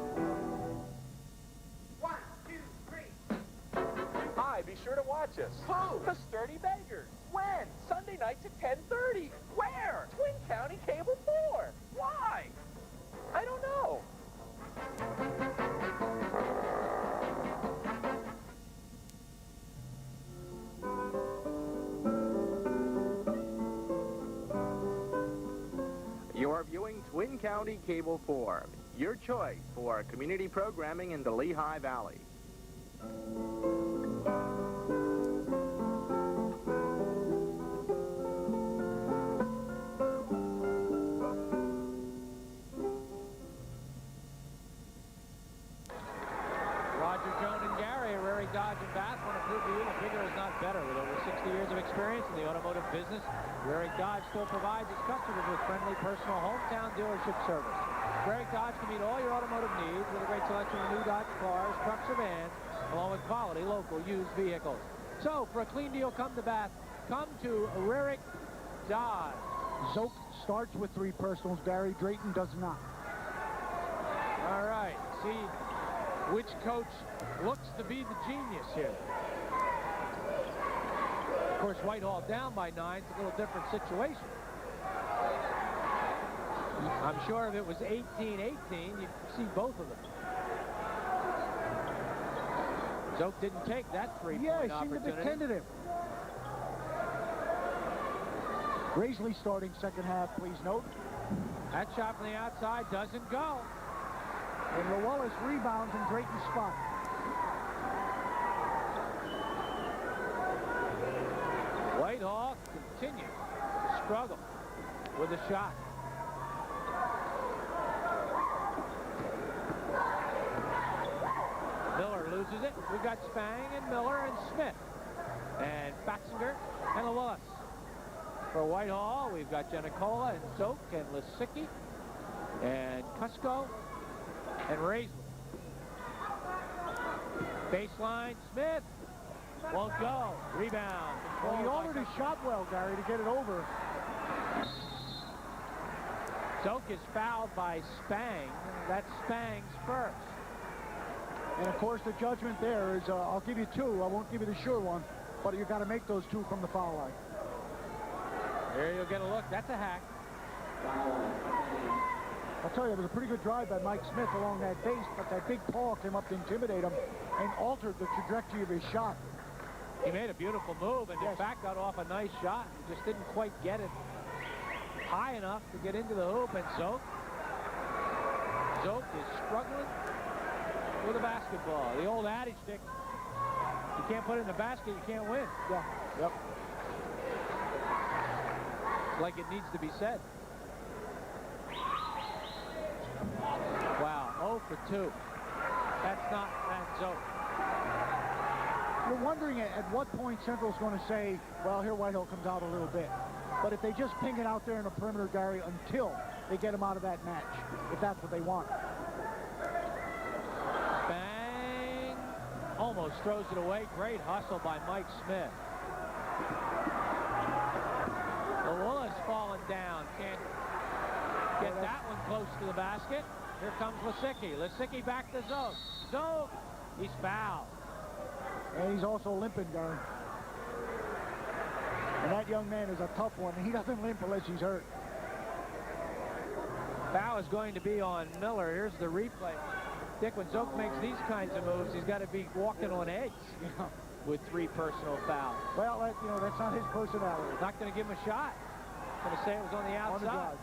Be sure to watch us. Who? The Sturdy Beggars. When? Sunday nights at 10:30. Where? Twin County Cable 4. Why? I don't know. You're viewing Twin County Cable 4, your choice for community programming in the Lehigh Valley. Dodge and Bath want to prove to you that bigger is not better. With over 60 years of experience in the automotive business, Rarick Dodge still provides its customers with friendly, personal hometown dealership service. Rarick Dodge can meet all your automotive needs with a great selection of new Dodge cars, trucks, or vans, along with quality local used vehicles. So, for a clean deal, come to Bath. Come to Rarick Dodge. Zoke starts with 3 personals. Barry Drayton does not. All right. See which coach looks to be the genius here. Of course, Whitehall down by 9. It's a little different situation. I'm sure if it was 18-18, you'd see both of them. Zoke didn't take that three-point opportunity. Yeah, he seemed a bit tentative. Graisley starting second half, please note. That shot from the outside doesn't go. And Lawellis rebounds in Drayton's spot. Whitehall continues to struggle with the shot. Miller loses it. We've got Spang and Miller and Smith. And Batzinger and Lawellis. For Whitehall, we've got Giannicola and Zoke and Lisicki and Cusco and Raisley. Baseline, Smith. Won't go. Rebound. Well, he already shot well, Gary, to get it over. Zoke is fouled by Spang. That's Spang's first. And, of course, the judgment there is, I'll give you 2. I won't give you the sure one, but you've got to make those 2 from the foul line. Here you'll get a look. That's a hack. I'll tell you, it was a pretty good drive by Mike Smith along that base, but that big paw came up to intimidate him and altered the trajectory of his shot. He made a beautiful move and, in fact, got off a nice shot. He just didn't quite get it high enough to get into the hoop. And Zoke is struggling with a basketball. The old adage, Dick, you can't put it in the basket, you can't win. Yeah. Yep. Like it needs to be said. Wow, 0 for 2. That's not Zoke. You're wondering at what point Central's going to say, well, here Whitehall comes out a little bit. But if they just ping it out there in the perimeter, Gary, until they get him out of that match, if that's what they want. Bang! Almost throws it away. Great hustle by Mike Smith. Lawless falling down. Can't get that one close to the basket. Here comes Lisicki. Lisicki back to Zoke. Zoke! He's fouled. And he's also limping, Gary. And that young man is a tough one. He doesn't limp unless he's hurt. Foul is going to be on Miller. Here's the replay. Dick, when Zoke makes these kinds of moves, he's got to be walking on eggs with 3 personal fouls. Well, that's not his personality. Not going to give him a shot. Going to say it was on the outside. On the drive.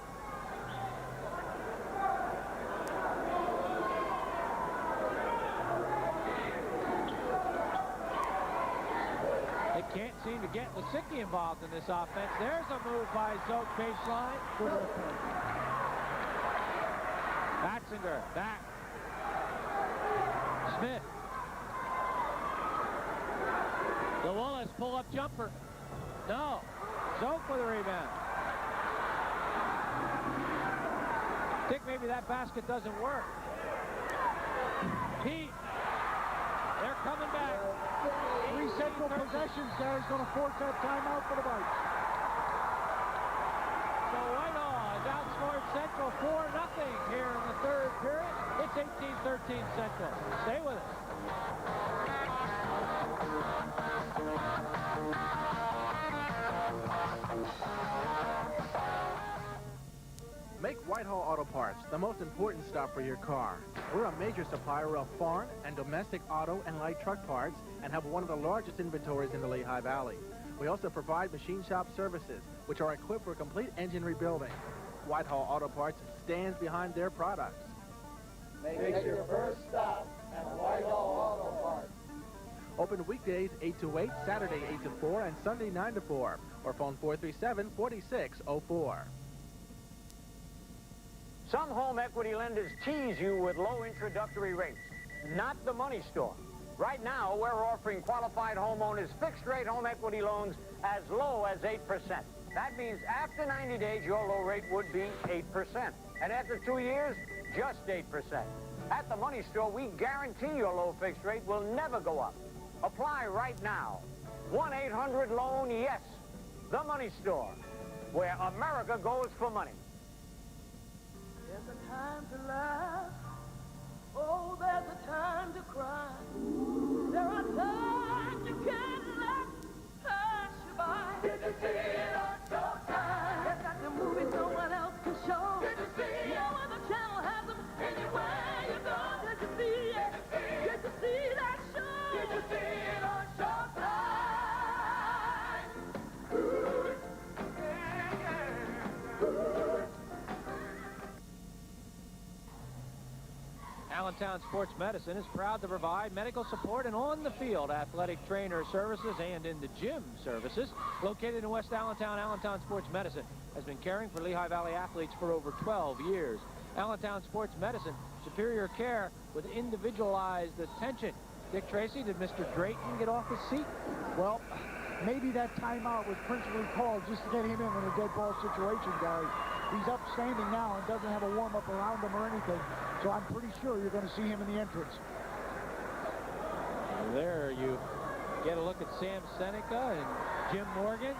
They can't seem to get Lisicki involved in this offense. There's a move by Zoke baseline. Batzinger back. Smith. The Wallace pull-up jumper. No. Zoke with a rebound. Dick, maybe that basket doesn't work. Pete. They're coming back. 3 central possessions. Gary's going to force that timeout for the Vikes. So Whitehall has outscored Central 4-0 here in the 3rd period. It's 18-13 Central. Stay with us. Make Whitehall Auto Parts the most important stop for your car. We're a major supplier of foreign and domestic auto and light truck parts and have one of the largest inventories in the Lehigh Valley. We also provide machine shop services, which are equipped for complete engine rebuilding. Whitehall Auto Parts stands behind their products. Make your first stop at Whitehall Auto Parts. Open weekdays 8 to 8, Saturday 8 to 4, and Sunday 9 to 4, or phone 437-4604. Some home equity lenders tease you with low introductory rates. Not the Money Store. Right now, we're offering qualified homeowners fixed-rate home equity loans as low as 8%. That means after 90 days, your low rate would be 8%. And after 2 years, just 8%. At the Money Store, we guarantee your low fixed rate will never go up. Apply right now. 1-800-LOAN-YES. The Money Store, where America goes for money. There's a time to laugh. Oh, there's a time to cry. There are times you can't let pass you by. Did you see it on Showtime? They've got the movies no one else can show. Did you see it? No other channel has them. Anywhere you go, did you see it? Did you see that show? Did you see it on Showtime? Good. Yeah. Good. Allentown Sports Medicine is proud to provide medical support and on-the-field athletic trainer services and in the gym services. Located in West Allentown, Allentown Sports Medicine has been caring for Lehigh Valley athletes for over 12 years. Allentown Sports Medicine, superior care with individualized attention. Dick Tracy, did Mr. Drayton get off his seat? Well, maybe that timeout was principally called just to get him in a dead ball situation, Gary. He's upstanding now and doesn't have a warm-up around him or anything. So I'm pretty sure you're going to see him in the entrance. And there you get a look at Sam Seneca and Jim Morgans.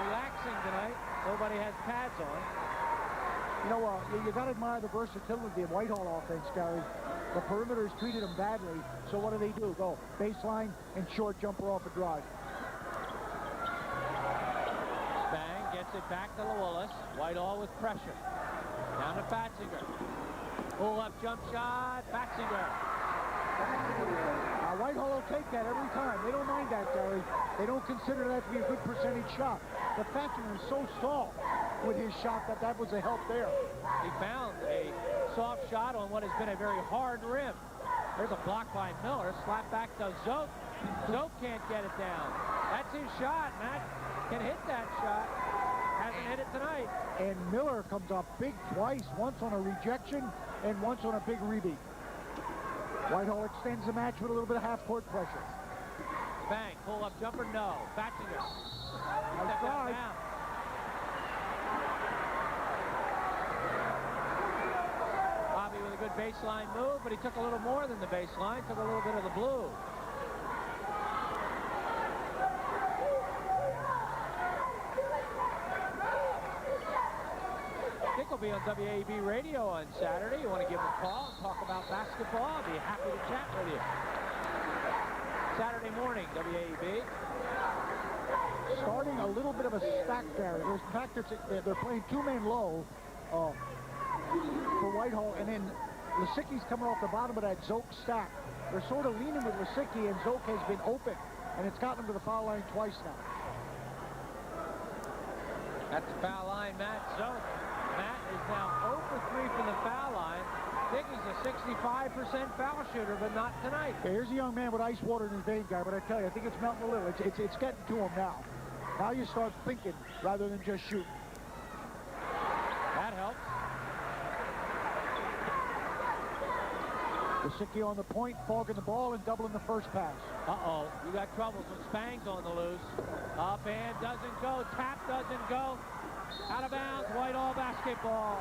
Relaxing tonight. Nobody has pads on. You know, you got to admire the versatility of Whitehall offense, Gary. The perimeter's treated them badly, so what do? Go baseline and short jumper off a drive. Bang gets it back to Lewis. Whitehall with pressure. Down to Batzinger. Pull-up jump shot. Batzinger. Whitehall will take that every time. They don't mind that, Gary. They don't consider that to be a good percentage shot. But Batzinger is so soft with his shot that was a help there. He found a soft shot on what has been a very hard rim. There's a block by Miller. Slap back to Zoke. Zoke can't get it down. That's his shot. Matt can hit that shot. Hasn't hit it tonight. And Miller comes up big twice, once on a rejection and once on a big rebound. Whitehall extends the match with a little bit of half-court pressure. Bang, pull-up jumper, no. Batzinger. Nice baseline move, but he took a little more than the baseline, took a little bit of the blue. Dick will be on WAEB radio on Saturday. You want to give him a call and talk about basketball? I'll be happy to chat with you. Saturday morning, WAEB. Starting a little bit of a stack there. There's the fact that they're playing two-man low for Whitehall, and then Lisicki's coming off the bottom of that Zoke stack. They're sort of leaning with Lisicki, and Zoke has been open, and it's gotten him to the foul line twice now. At the foul line, Matt Zoke. Matt is now 0 for 3 from the foul line. Dick is a 65% foul shooter, but not tonight. Okay, here's a young man with ice water in his vein, guy, but I tell you, I think it's melting a little. It's getting to him now. Now you start thinking rather than just shooting. That helps. Lisicki on the point, fogging the ball and doubling the first pass. Uh-oh, you got troubles with Spang's on the loose. Up and doesn't go, tap doesn't go. Out of bounds, Whitehall basketball.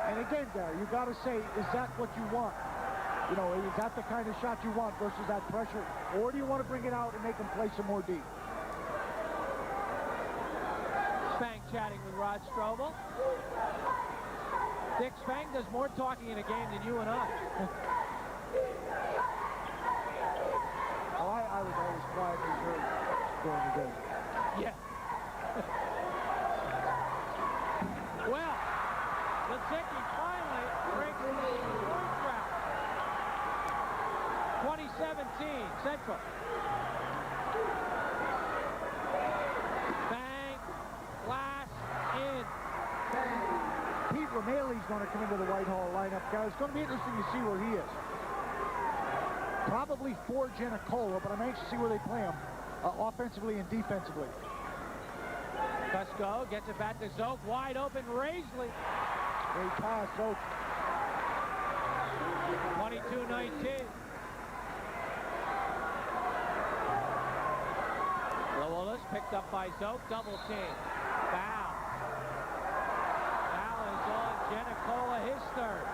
And again, Gary, you got to say, is that what you want? You know, is that the kind of shot you want versus that pressure? Or do you want to bring it out and make them play some more deep? Spang chatting with Rod Strobel. Dick, Spang does more talking in a game than you and I. Oh, I was always quiet and reserved during the game. Yeah. Well, Lisicki finally breaks the point drought. 2017, Central. Bang, flash, in. Pete Romali's going to come into the Whitehall lineup, guys. It's going to be interesting to see where he is. Probably for Giannicola, but I'm anxious to see where they play him, offensively and defensively. Cusco gets it back to Zoke, wide open, Raisley. Great pass, Zoke. 22-19. Lowolas picked up by Zoke, double team. Foul. Foul is on Giannicola, his third.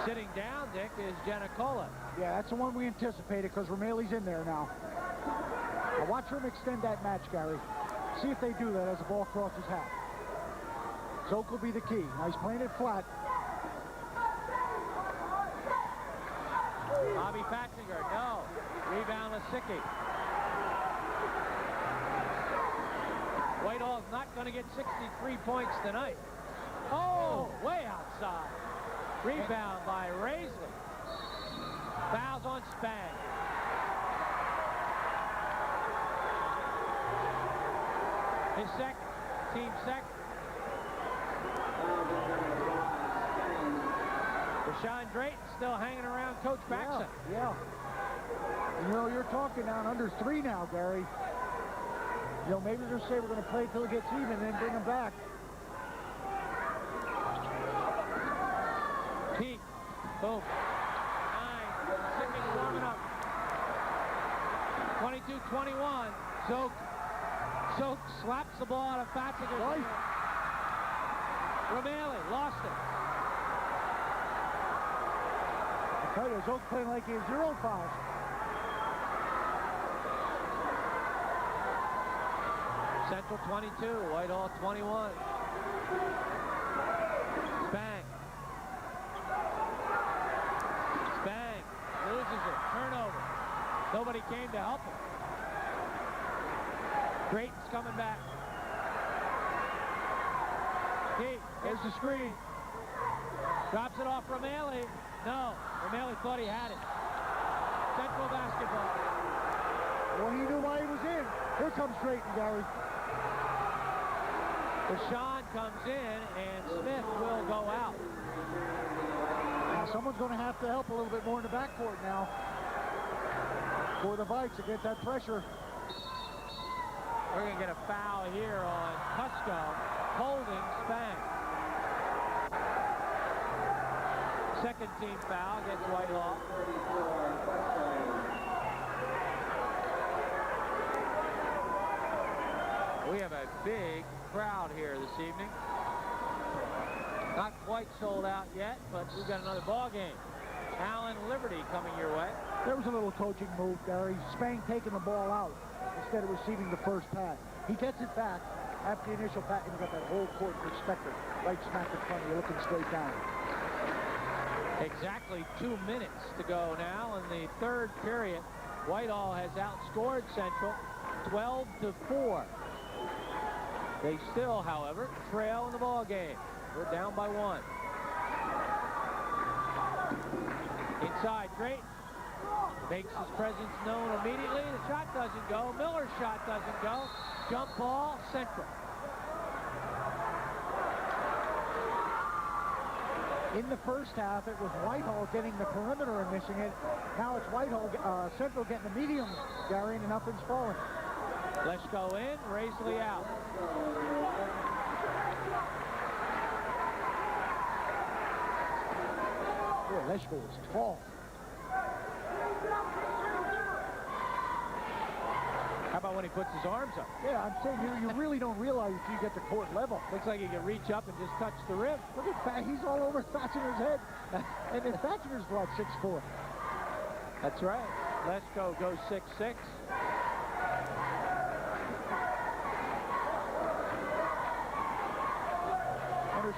Sitting down, Dick, is Giannicola. Yeah, that's the one we anticipated because Romali's in there now. Now watch them extend that match, Gary. See if they do that as the ball crosses half. Zoke will be the key. Now he's playing it flat. Bobby Fatzinger, no. Rebound Lisicki. Whitehall's not going to get 63 points tonight. Oh, way outside. Rebound by Raisley. Fouls on Spang. His second, team second. Rashawn Drayton still hanging around Coach Baxter. Yeah. You know, you're talking down under 3 now, Gary. You know, maybe they'll say we're going to play till it gets even and then bring them back. Pete, boom. 9, Lisicki warming up. 22-21. Zoke slaps the ball out of Fatzinger. Right. Romali lost it. I tell you, Zoke playing like he's 0-5. Central 22, Whitehall 21. Spang. Spang loses it. Turnover. Nobody came to help him. Drayton's coming back. Pete, here's the screen. Drops it off Romali. No, Romali thought he had it. Central basketball. Well, he knew why he was in. Here comes Drayton, Gary. Rashawn comes in, and Smith will go out. Now, someone's going to have to help a little bit more in the backcourt now for the Vikes against that pressure. We're going to get a foul here on Cusco, holding Spang. Second team foul against Whitehall. We have a big crowd here this evening. Not quite sold out yet, but we've got another ball game. Allen Liberty coming your way. There was a little coaching move, Gary. Spang taking the ball out instead of receiving the first pass. He gets it back after the initial pass, and you got that whole court perspective right smack in front of you, looking straight down. Exactly 2 minutes to go now in the third period. Whitehall has outscored Central 12-4. They still, however, trail in the ball game. We're down by 1. Inside, Drayton makes his presence known immediately. The shot doesn't go. Miller's shot doesn't go. Jump ball, Central. In the first half, it was Whitehall getting the perimeter and missing it. Now it's Whitehall, Central getting the medium, Gary, and nothing's falling. Leschko in, Raisley out. Boy, Leschko is tall. How about when he puts his arms up? Yeah, I'm saying you really don't realize until you get to court level. Looks like he can reach up and just touch the rim. Look at that, he's all over Thatchinger's head. And then Thatchinger's about 6'4". That's right. Leschko goes 6'6".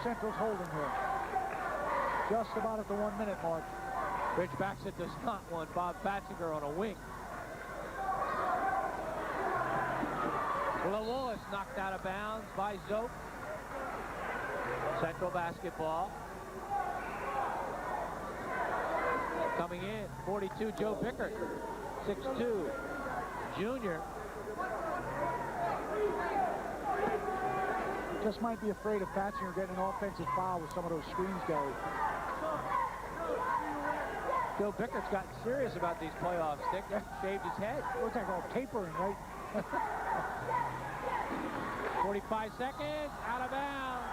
Central's holding here. Just about at the 1 minute mark. Rich Baxter does not want Bob Fatzinger on a wing. Wallace knocked out of bounds by Zope. Central basketball. Coming in, 42, Joe Pickard. 6'2", junior. Just might be afraid of Thatchinger getting an offensive foul with some of those screens, Gary. Joe Pickard's gotten serious about these playoffs, Dick. Shaved his head. Looks like all tapering, right? 45 seconds, out of bounds.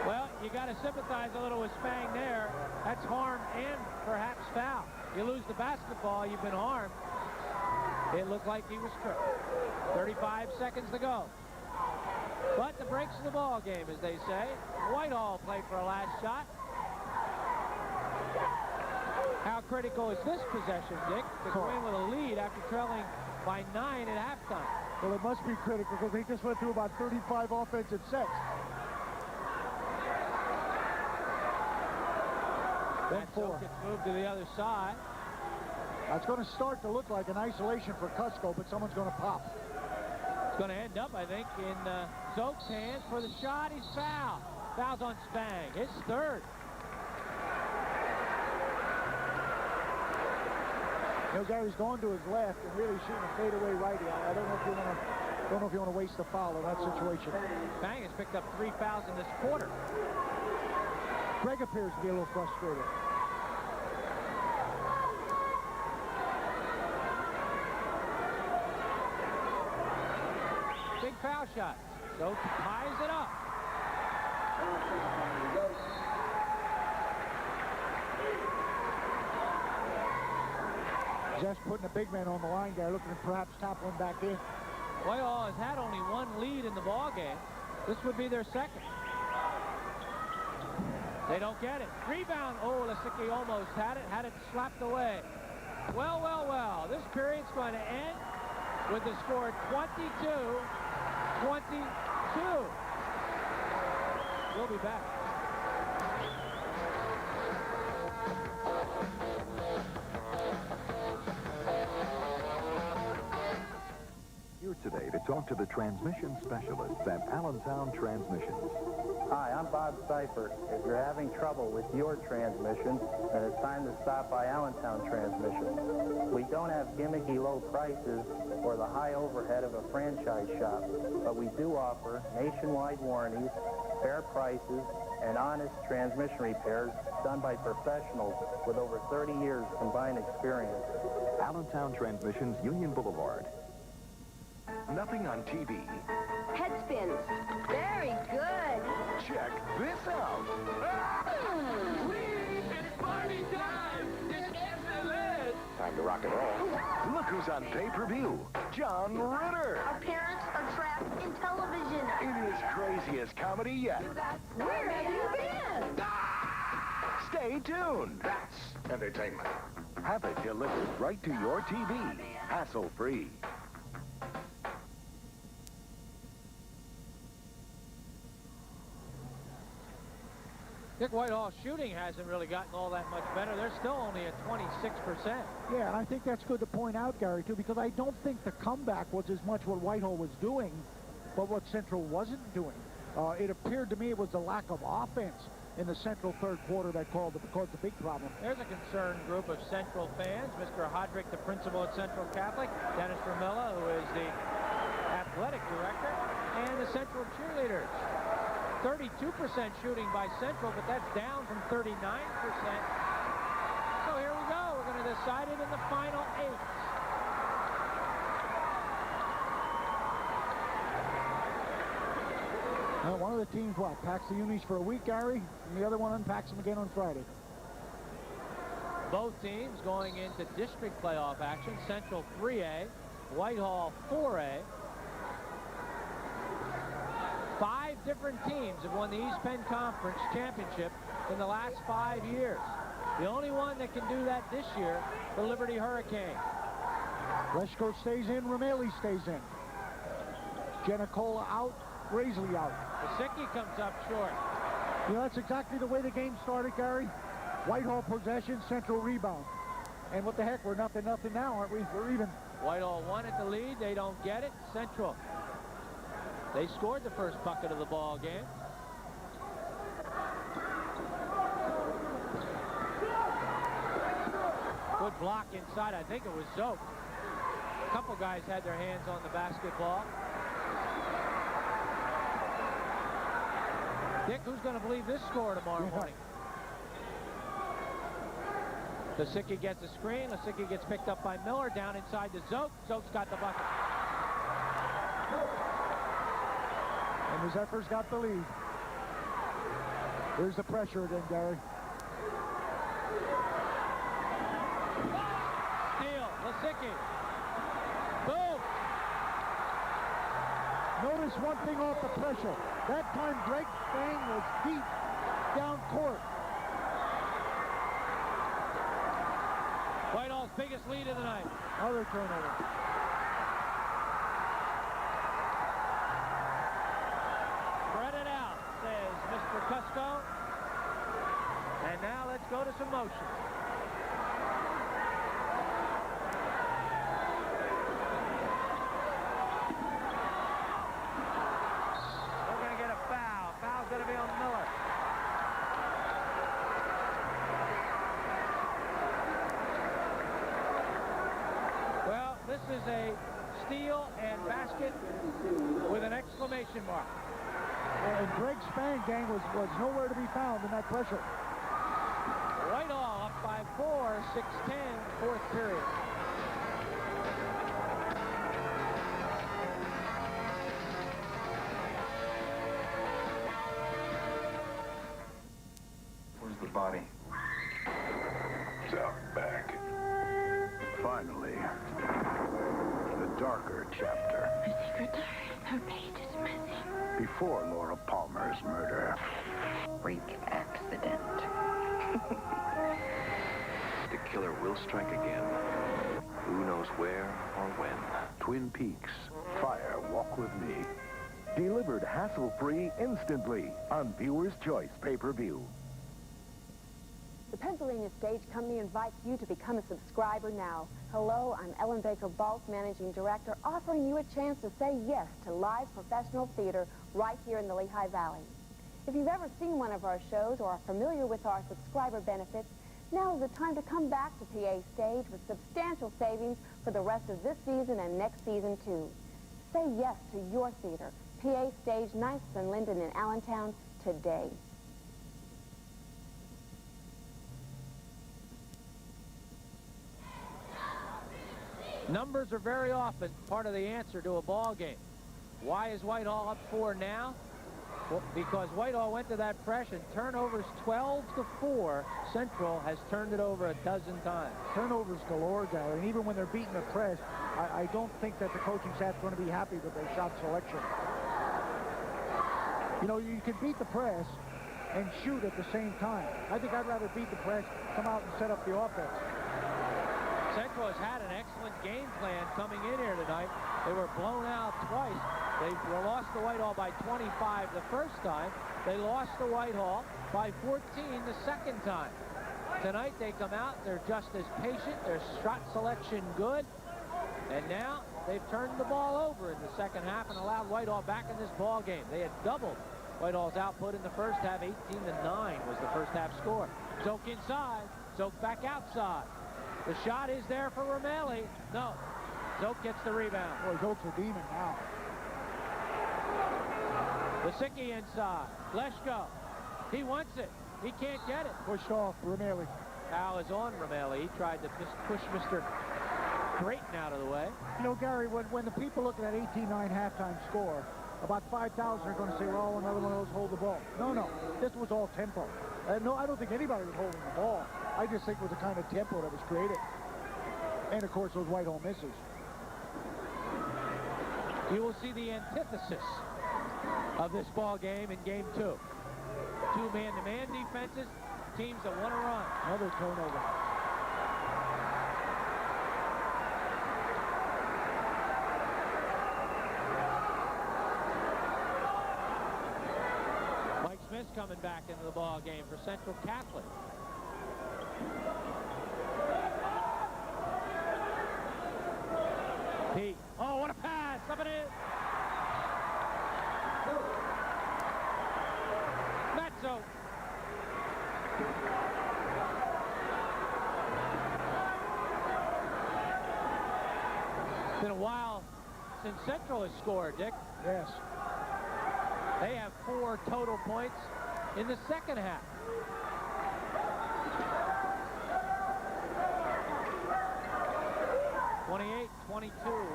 Well, you got to sympathize a little with Spang there. That's harm and perhaps foul. You lose the basketball, you've been harmed. It looked like he was tripped. 35 seconds to go. But the breaks in the ball game, as they say. Whitehall played for a last shot. How critical is this possession, Dick, to go in with a lead after trailing by 9 at halftime? Well, it must be critical because they just went through about 35 offensive sets. Then 4. Gets moved to the other side. That's going to start to look like an isolation for Cusco, but someone's going to pop. It's going to end up, I think, in Zoke's hands for the shot. He's fouled. Fouls on Spang. His third. You know, Gary's going to his left and really shooting a fadeaway righty. I don't know if you want to waste a foul in that situation. Spang has picked up 3 fouls in this quarter. Greg appears to be a little frustrated. Big foul shot. So ties it up. Just putting a big man on the line there, looking to perhaps tap one back in. Whitehall has had only 1 lead in the ball game. This would be their second. They don't get it. Rebound. Oh, Lasicki almost had it slapped away. Well, well, well. This period's going to end with the score 22-22. We'll be back. Here today to talk to the transmission specialists at Allentown Transmissions. Hi, I'm Bob Seifert. If you're having trouble with your transmission, then it's time to stop by Allentown Transmission. We don't have gimmicky low prices or the high overhead of a franchise shop, but we do offer nationwide warranties, fair prices, and honest transmission repairs done by professionals with over 30 years combined experience. Allentown Transmissions, Union Boulevard. Nothing on TV. Head spins. Very good. Check this out. It's party time! It's excellent! Time to rock and roll. Look who's on pay-per-view. John Ritter. Our parents are trapped in television. In his craziest comedy yet. Where have you been? Stay tuned. That's entertainment. Have it delivered right to your TV. Hassle-free. Dick Whitehall's shooting hasn't really gotten all that much better. They're still only at 26%. Yeah, and I think that's good to point out, Gary, too, because I don't think the comeback was as much what Whitehall was doing, but what Central wasn't doing. It appeared to me it was the lack of offense in the Central third quarter that caused the big problem. There's a concerned group of Central fans. Mr. Hodrick, the principal at Central Catholic, Dennis Ramilla, who is the athletic director, and the Central cheerleaders. 32% shooting by Central, but that's down from 39%. So here we go. We're going to decide it in the final 8. Well, one of the teams, packs the unis for a week, Gary, and the other one unpacks them again on Friday. Both teams going into district playoff action. Central 3A, Whitehall 4A. 5 different teams have won the East Penn Conference Championship in the last 5 years. The only one that can do that this year, the Liberty Hurricane. Leschko stays in, Romali stays in. Jenicola out, Graisley out. Wasicki comes up short. You know, that's exactly the way the game started, Gary. Whitehall possession, Central rebound. And what the heck, we're nothing now, aren't we? We're even. Whitehall wanted the lead. They don't get it. Central. They scored the first bucket of the ball game. Good block inside. I think it was Zoke. A couple guys had their hands on the basketball. Dick, who's going to believe this score tomorrow morning? Wasicki gets a screen. Wasicki gets picked up by Miller down inside to Zoke. Zoke's got the bucket. And the Zephyrs got the lead. Here's the pressure again, Gary. Steal, Wasicki. Boom! Notice one thing off the pressure. That time Greg Spang was deep down court. Whitehall's biggest lead of the night. Other turnover. Spread it out, says Mr. Cusco. And now let's go to some motion. We're going to get a foul. Foul's going to be on Miller. Well, this is a steal and basket with an exclamation mark. And Greg Spang, gang, was nowhere to be found in that pressure. Whitehall up by 4, 6-10, fourth period. Where's the body? It's out back. Finally, the darker chapter. A secret diary. Her page is missing. Before Laura Palmer's murder. Freak accident. The killer will strike again. Who knows where or when? Twin Peaks. Fire Walk With Me. Delivered hassle-free instantly on Viewer's Choice pay-per-view. The Pennsylvania Stage Company invites you to become a subscriber now. Hello, I'm Ellen Baker Balk, Managing Director, offering you a chance to say yes to live professional theater right here in the Lehigh Valley. If you've ever seen one of our shows or are familiar with our subscriber benefits, now is the time to come back to PA Stage with substantial savings for the rest of this season and next season, too. Say yes to your theater, PA Stage, 9th and Linden in Allentown, today. Numbers are very often part of the answer to a ball game. Why is Whitehall up 4 now? Well, because Whitehall went to that press and turnovers 12-4. Central has turned it over a dozen times. Turnovers galore, Gary, and even when they're beating the press, I don't think that the coaching staff's going to be happy with their shot selection. You know, you can beat the press and shoot at the same time. I think I'd rather beat the press, come out and set up the offense. Central has had an excellent game plan coming in here tonight. They were blown out twice. They lost to Whitehall by 25 the first time. They lost to Whitehall by 14 the second time. Tonight they come out, they're just as patient, their shot selection good, and now they've turned the ball over in the second half and allowed Whitehall back in this ball game. They had doubled Whitehall's output in the first half. 18-9 was the first half score. Zoke inside, Zoke back outside. The shot is there for Romeli. No, Zoke gets the rebound. Boy, Zoke's a demon now. Lysicki inside. Leshko. He wants it. He can't get it. Pushed off Romeli. Foul is on Romeli. He tried to push Mr. Drayton out of the way. You know, Gary, when the people look at that 18-9 halftime score, about 5,000 are going to say, well, another one of those hold the ball. No. This was all tempo. No, I don't think anybody was holding the ball. I just think it was the kind of tempo that was created. And, of course, those Whitehall misses. You will see the antithesis of this ball game in game 2. 2 man-to-man defenses, teams that want to run. Another turnover. Mike Smith's coming back into the ball game for Central Catholic. Pete. Oh, what a pass! Up it is. Matzo. It's been a while since Central has scored, Dick. Yes. They have 4 total points in the second half.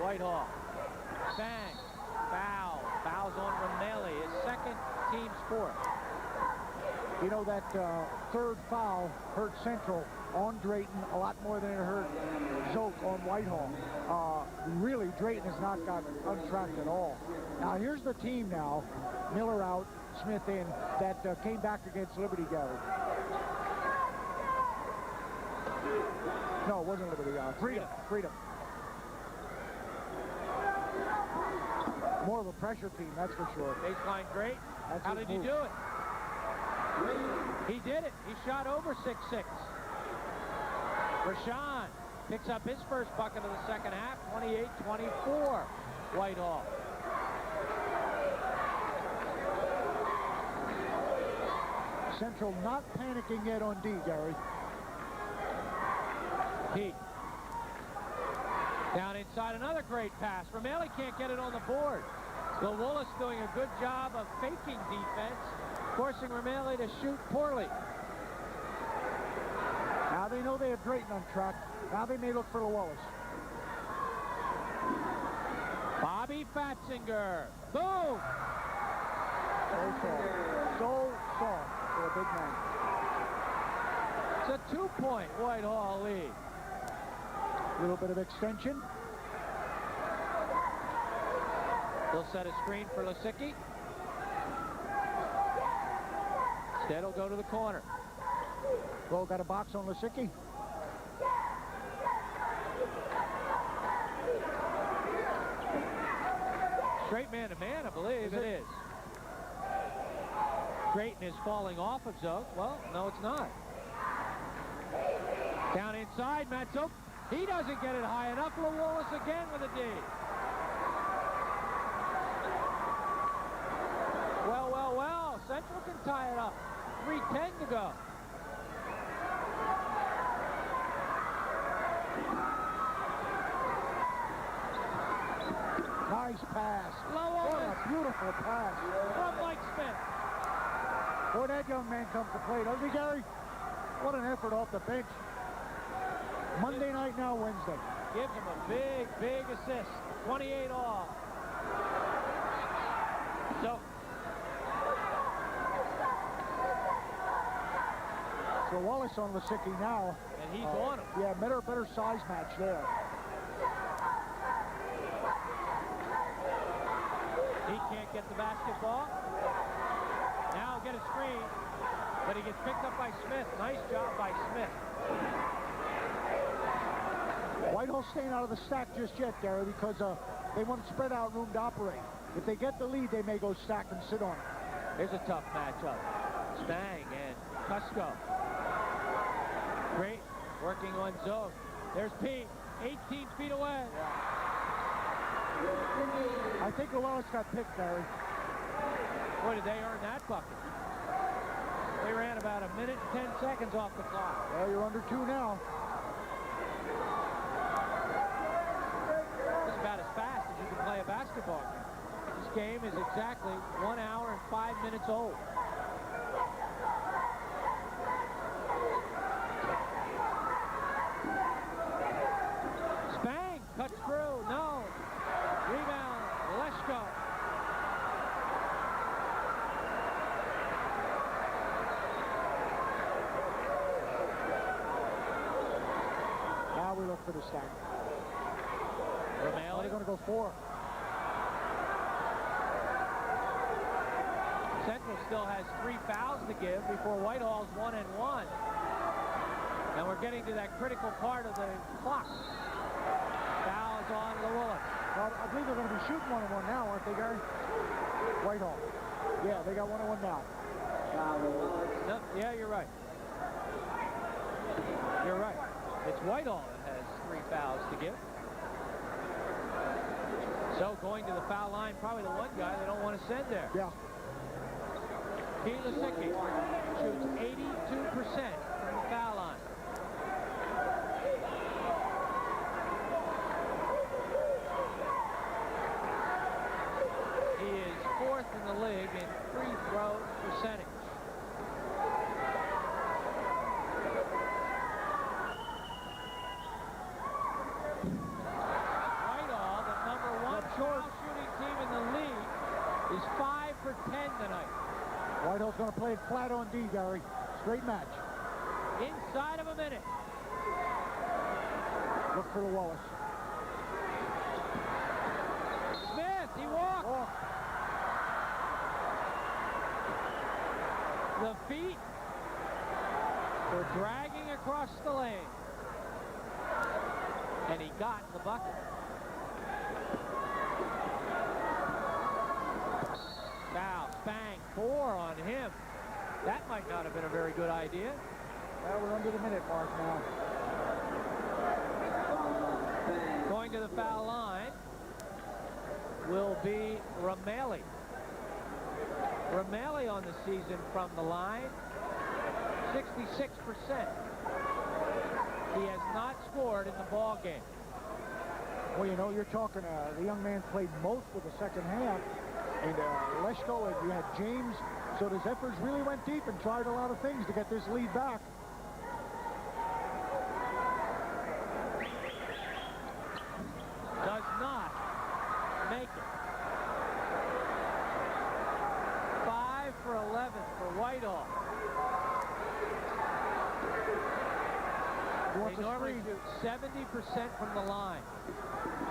Whitehall. Bang. Foul. Foul's on Romeli. His second, team's 4th. You know, that third foul hurt Central on Drayton a lot more than it hurt Zoke on Whitehall. Really, Drayton has not got untracked at all. Now, here's the team now. Miller out, Smith in, that came back against Liberty, Gary. No, it wasn't Liberty. Freedom. More of a pressure team, that's for sure. Baseline great. How did he do it? He did it. He shot over 6'6". Rashawn picks up his first bucket of the second half, 28-24, Whitehall. Central not panicking yet on D, Gary. Pete. Down inside, another great pass. Romeli can't get it on the board. Will Willis doing a good job of faking defense, forcing Romeli to shoot poorly. Now they know they have Drayton on track. Now they may look for Wallace. Bobby Fatzinger. Boom! So soft for a big man. It's a 2-point Whitehall lead. A little bit of extension. They'll set a screen for Lysicki. Instead, he'll go to the corner. Well, got a box on Lysicki. Straight man-to-man, I believe it is. Drayton is falling off of Zoke. Well, no, it's not. Down inside, Matt Zoke. He doesn't get it high enough. Wallace again with a D. Well. Central can tie it up. 3:10 to go. Nice pass. What a beautiful pass. From Mike Smith. Boy, that young man comes to play, doesn't he, Gary? What an effort off the bench. Monday night, now Wednesday. gives him a big, big assist. 28 all. So Wallace on Lisicky now. And he's on him. Yeah, better size match there. He can't get the basketball. Now get a screen, but he gets picked up by Smith. Nice job by Smith. Whitehall staying out of the stack just yet, Gary, because they want to spread out room to operate. If they get the lead, they may go stack and sit on it. Here's a tough matchup. Spang and Cusco. Great, working on Zoe. There's Pete, 18 feet away. I think Wallace got picked, Gary. Boy, did they earn that bucket. They ran about a minute and 10 seconds off the clock. Well, you're under 2 now. This is about as fast as you can play a basketball game. This game is exactly 1 hour and 5 minutes old. Spang cuts through. No. Rebound. Lesko. Now we look for the stack. Romale. They're going to go 4. Central still has 3 fouls to give before Whitehall's 1 and 1. And we're getting to that critical part of the clock. Foul is on Llewellyn. Well, I believe they're going to be shooting 1-on-1 now, aren't they, Gary? Whitehall. Yeah, they got 1-on-1 now. No, yeah, you're right. You're right. It's Whitehall that has 3 fouls to give. So going to the foul line, probably the one guy they don't want to send there. Yeah. Pete Lisicky shoots 82% from the foul line. He is 4th in the league in free throw percentage. Whitehall, the #1 foul shooting team in the league, is 5 for 10 tonight. Whitehall's going to play it flat on D, Gary. Straight match. Inside of a minute. Look for the Wallace. Smith, he walked. Oh. The feet were dragging across the lane. And he got the bucket. Foul, Spang, 4 on him. That might not have been a very good idea. Well, we're under the minute mark now. Going to the foul line will be Romale. Romale on the season from the line, 66%. He has not scored in the ball game. Well, you know, you're talking, the young man played most of the second half. And Lesko, and you had James. So the Zephyrs really went deep and tried a lot of things to get this lead back. Does not make it. 5 for 11 for Whitehall. They normally shoot 70% from the line.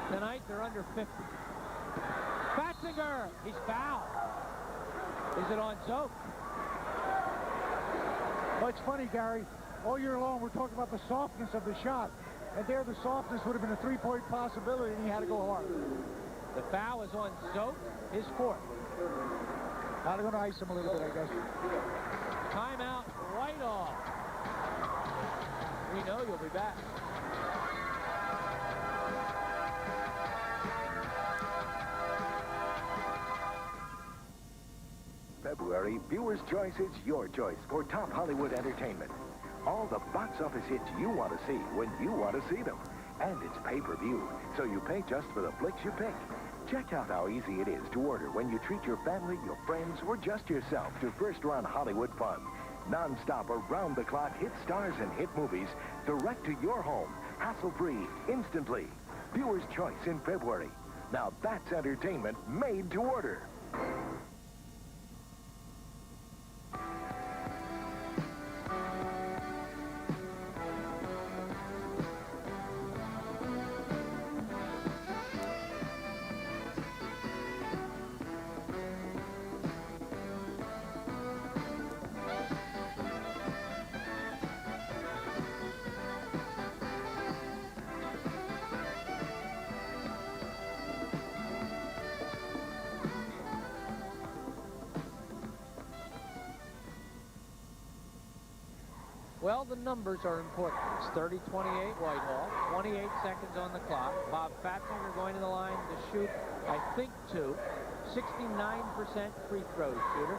Tonight they're under 50. Fatzinger, he's fouled. Is it on Zoe? Well, it's funny, Gary. All year long, we're talking about the softness of the shot. And there, the softness would have been a 3-point possibility, and he had to go hard. The foul is on Zoe, his 4th. Now they're going to ice him a little bit, I guess. Timeout, Whitehall. We know you'll be back. February, Viewers' Choice is your choice for top Hollywood entertainment. All the box office hits you want to see when you want to see them. And it's pay-per-view, so you pay just for the flicks you pick. Check out how easy it is to order when you treat your family, your friends, or just yourself to first-run Hollywood fun. Non-stop, around-the-clock hit stars and hit movies direct to your home hassle-free, instantly. Viewer's choice in February. Now that's entertainment made to order. Well, the numbers are important. It's 30-28 Whitehall, 28 seconds on the clock. Bob Fatzinger going to the line to shoot, I think, 2. 69% free throw shooter.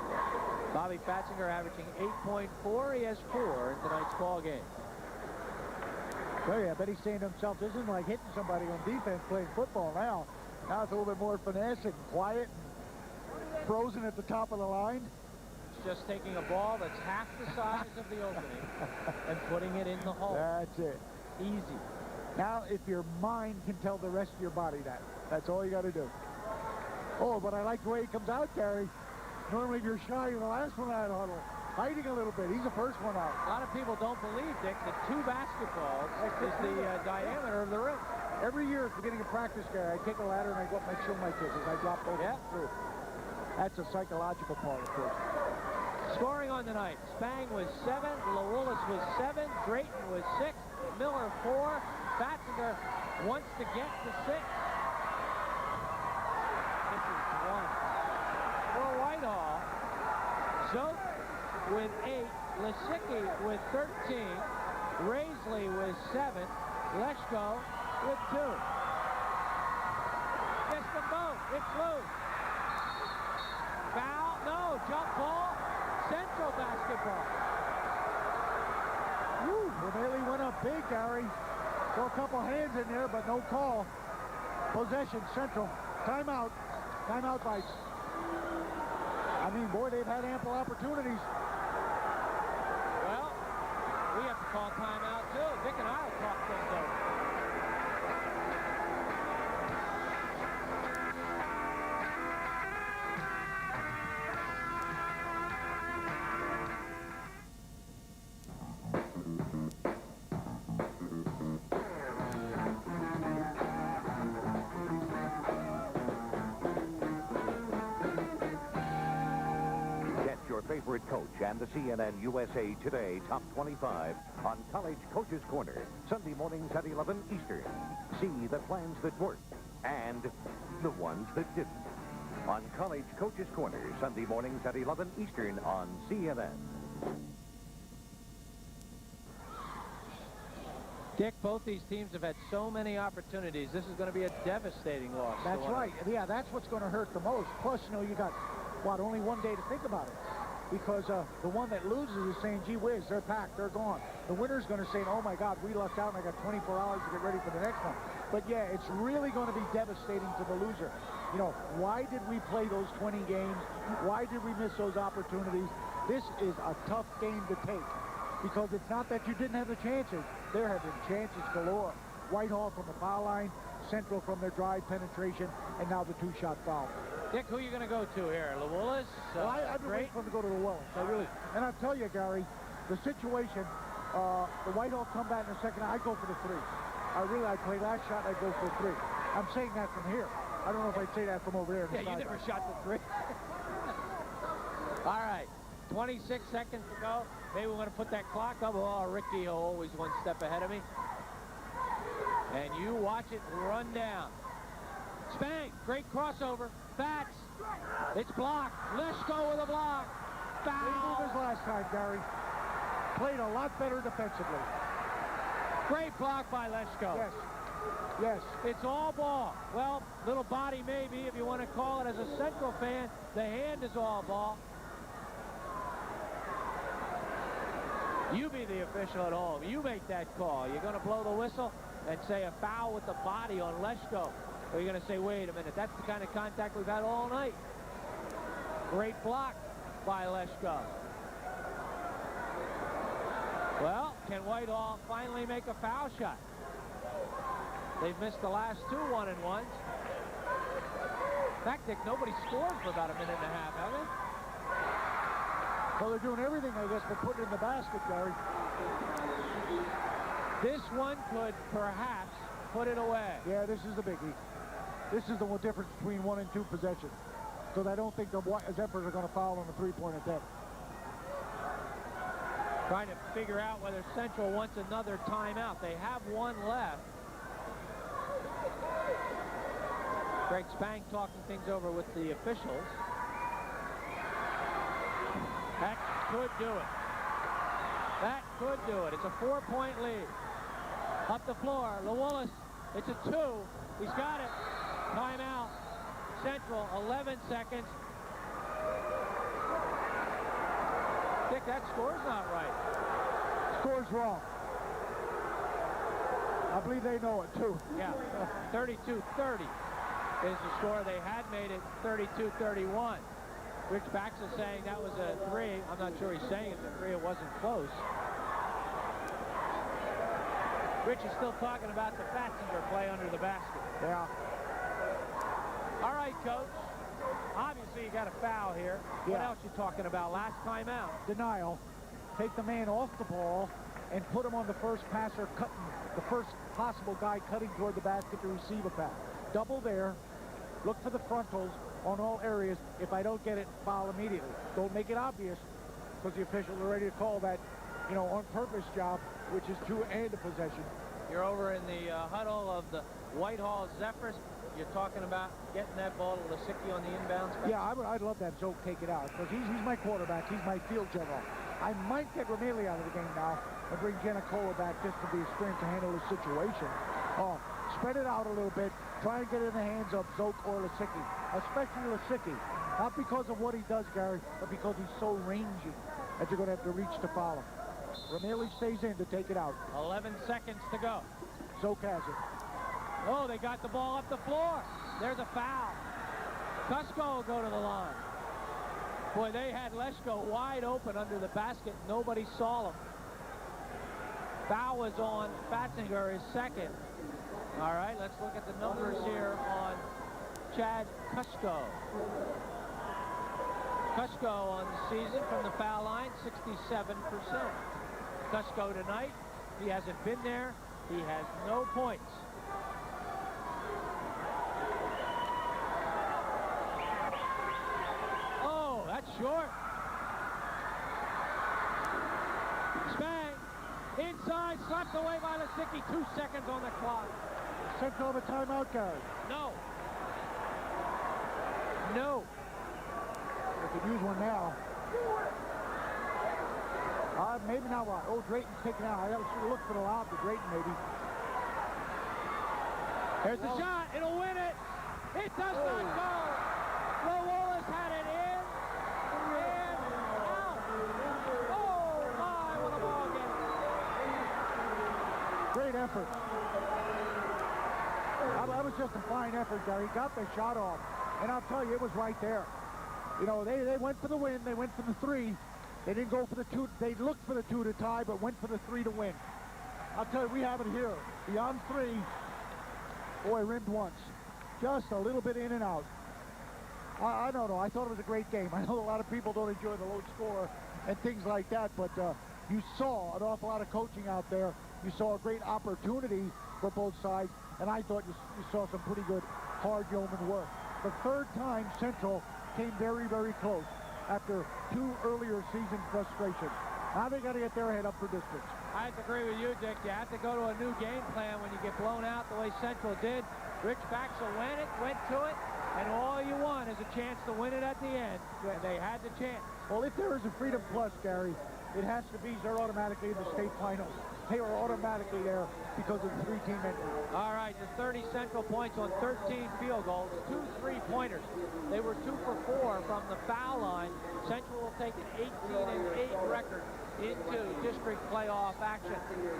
Bobby Fatzinger averaging 8.4. He has 4 in tonight's ball game. Well, yeah, I bet he's saying to himself, this isn't like hitting somebody on defense playing football now. Now it's a little bit more finesse and quiet and frozen at the top of the line. Just taking a ball that's half the size of the opening and putting it in the hole. That's it. Easy. Now, if your mind can tell the rest of your body that, that's all you got to do. Oh, but I like the way he comes out, Gary. Normally, if you're shy, you're the last one out of the huddle. Hiding a little bit. He's the first one out. A lot of people don't believe, Dick, that 2 basketballs is the diameter of the rim. Every year at the beginning of practice, Gary, I take a ladder and I go up and I show my kids as I drop both through. That's a psychological part, of course. Scoring on the night, Spang was 7, Lawillis was 7, Drayton was 6, Miller 4, Fatzinger wants to get to 6. This is 1. For Whitehall, Zote with 8, Lisicki with 13, Raisley with 7, Leshko with 2. Gets them both, it's loose. Foul, no, jump ball. Central basketball. Woo, Bailey went up big, Gary. Throw a couple hands in there, but no call. Possession, Central. Timeout. Timeout bites. I mean, boy, they've had ample opportunities. Well, we have to call timeout, too. Dick and I will talk things over. Favorite coach and the CNN USA Today Top 25 on College Coaches Corner, Sunday mornings at 11 Eastern. See the plans that worked and the ones that didn't. On College Coaches Corner, Sunday mornings at 11 Eastern on CNN. Dick, both these teams have had so many opportunities. This is going to be a devastating loss. That's right. Yeah, that's what's going to hurt the most. Plus, you know, you got, what, only one day to think about it. Because the one that loses is saying, gee whiz, they're packed, they're gone. The winner's going to say, oh my God, we lucked out and I got 24 hours to get ready for the next one. But yeah, it's really going to be devastating to the loser. You know, why did we play those 20 games? Why did we miss those opportunities? This is a tough game to take. Because it's not that you didn't have the chances. There have been chances galore. Whitehall from the foul line, Central from their drive penetration, and now the 2-shot foul. Dick, who are you going to go to here? Lawillis? Well, I've been waiting for him to go to the Wells. And I'll tell you, Gary, the situation, the Whitehall comeback in the second, I go for the 3. I play last shot, I go for 3. I'm saying that from here. I don't know if I'd say that from over there. Yeah, you never shot the 3. All right, 26 seconds to go. Maybe we're going to put that clock up. Oh, Ricky always one step ahead of me. And you watch it run down. Spang, great crossover. Fats, it's blocked. Leshko with a block. Foul. He moved his last time, Gary. Played a lot better defensively. Great block by Leshko. Yes. Yes. It's all ball. Well, little body maybe, if you want to call it as a Central fan. The hand is all ball. You be the official at home. You make that call. You're going to blow the whistle and say a foul with the body on Leshko. Or you're going to say, wait a minute, that's the kind of contact we've had all night. Great block by Leshko. Well, can Whitehall finally make a foul shot? They've missed the last two 1-and-1s. In fact, Dick, nobody scored for about a minute and a half, have they? Well, they're doing everything, I guess, but putting it in the basket, Gary. This one could perhaps put it away. Yeah, this is the biggie. This is the one difference between 1 and 2 possessions. Because I don't think the Zephyrs are going to foul on the three-point attempt. Trying to figure out whether Central wants another timeout. They have one left. Greg Spank talking things over with the officials. That could do it. That could do it. It's a 4-point lead. Up the floor, LeWillis, it's a 2. He's got it. Timeout. Central, 11 seconds. Dick, that score's not right. Score's wrong. I believe they know it, too. Yeah, 32-30 is the score. They had made it 32-31. Rich Bax is saying that was a 3. I'm not sure he's saying it's a 3. It wasn't close. Rich is still talking about the Fatzinger play under the basket. Yeah. All right, Coach. Obviously, you got a foul here. Yeah. What else you talking about? Last time out. Denial. Take the man off the ball and put him on the first passer cutting, the first possible guy cutting toward the basket to receive a pass. Double there. Look for the frontals on all areas. If I don't get it, foul immediately. Don't make it obvious, because the officials are ready to call that, you know, on-purpose job, which is 2 and a possession. You're over in the huddle of the Whitehall Zephyrs. You're talking about getting that ball to Lisicky on the inbounds. Yeah, I'd love to have Zoe take it out, because he's my quarterback. He's my field general. I might get Romeli out of the game now and bring Giannicola back just to be experienced to handle the situation. Spread it out a little bit. Try and get it in the hands of Zoke or Lisicky, especially Lisicky. Not because of what he does, Gary, but because he's so rangy that you're going to have to reach to foul him. Romeli stays in to take it out. 11 seconds to go. Zoke has it. Oh, they got the ball up the floor. There's a foul. Cusco will go to the line. Boy, they had Lesko wide open under the basket. Nobody saw him. Foul was on Fatzinger, his second. All right, let's look at the numbers here on Chad Cusco. Cusco on the season from the foul line, 67%. Cusco tonight, he hasn't been there. He has no points. Oh, that's short. Spang, inside, slapped away by Lisicky. 2 seconds on the clock. Central of a timeout, Gary. No. No. They could use one now. Maybe not one. Oh, Drayton's taken out. I should have looked for the lob to Drayton, maybe. There's the shot. It'll win it. It does not go. LeWillis had it in and out. Oh, my, what a ball game. Great effort. That was just a fine effort, Gary. He got the shot off. And I'll tell you, it was right there. You know, they went for the win. They went for the 3. They didn't go for the 2. They looked for the 2 to tie, but went for the 3 to win. I'll tell you, we have it here. Beyond 3. Boy, rimmed once. Just a little bit in and out. I don't know. I thought it was a great game. I know a lot of people don't enjoy the low score and things like that, but you saw an awful lot of coaching out there. You saw a great opportunity for both sides, and I thought you saw some pretty good hard yeoman work. The third time Central came very, very close after 2 earlier season frustrations. Now they got to get their head up for distance. I have to agree with you, Dick. You have to go to a new game plan when you get blown out the way Central did. Rich Baxter went to it, and all you want is a chance to win it at the end. They had the chance. Well, if there is a Freedom Plus, Gary, it has to be they're automatically in the state finals. They are automatically there because of the 3-team entry. All right, the 30 Central points on 13 field goals, 2 3-pointers. They were 2 for 4 from the foul line. Central will take an 18-8 record into district playoff action.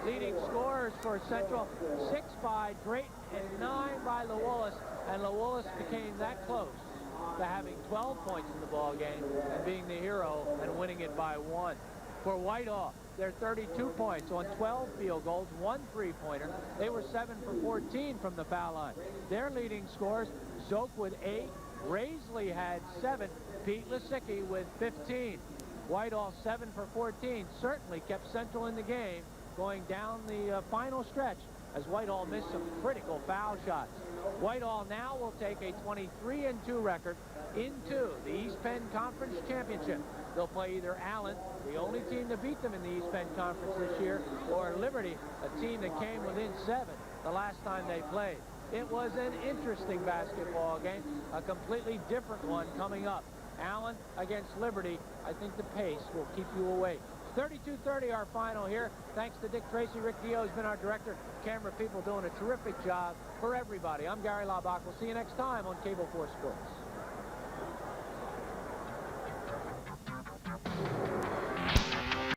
Leading scorers for Central, 6 by Drayton and 9 by LeWillis. And LeWillis became that close to having 12 points in the ball game and being the hero and winning it by 1. For Whitehall, their 32 points on 12 field goals, 1 3-pointer. They were 7 for 14 from the foul line. Their leading scorers, Zoke with 8, Raisley had 7, Pete Lisicki with 15. Whitehall 7 for 14 certainly kept Central in the game going down the final stretch as Whitehall missed some critical foul shots. Whitehall now will take a 23-2 record into the East Penn Conference Championship. They'll play either Allen, the only team to beat them in the East Penn Conference this year, or Liberty, a team that came within 7 the last time they played. It was an interesting basketball game, a completely different one coming up. Allen against Liberty. I think the pace will keep you awake. 32-30 our final here. Thanks to Dick Tracy. Rick Dio has been our director. Camera people doing a terrific job for everybody. I'm Gary Laubach. We'll see you next time on Cable 4 Sports.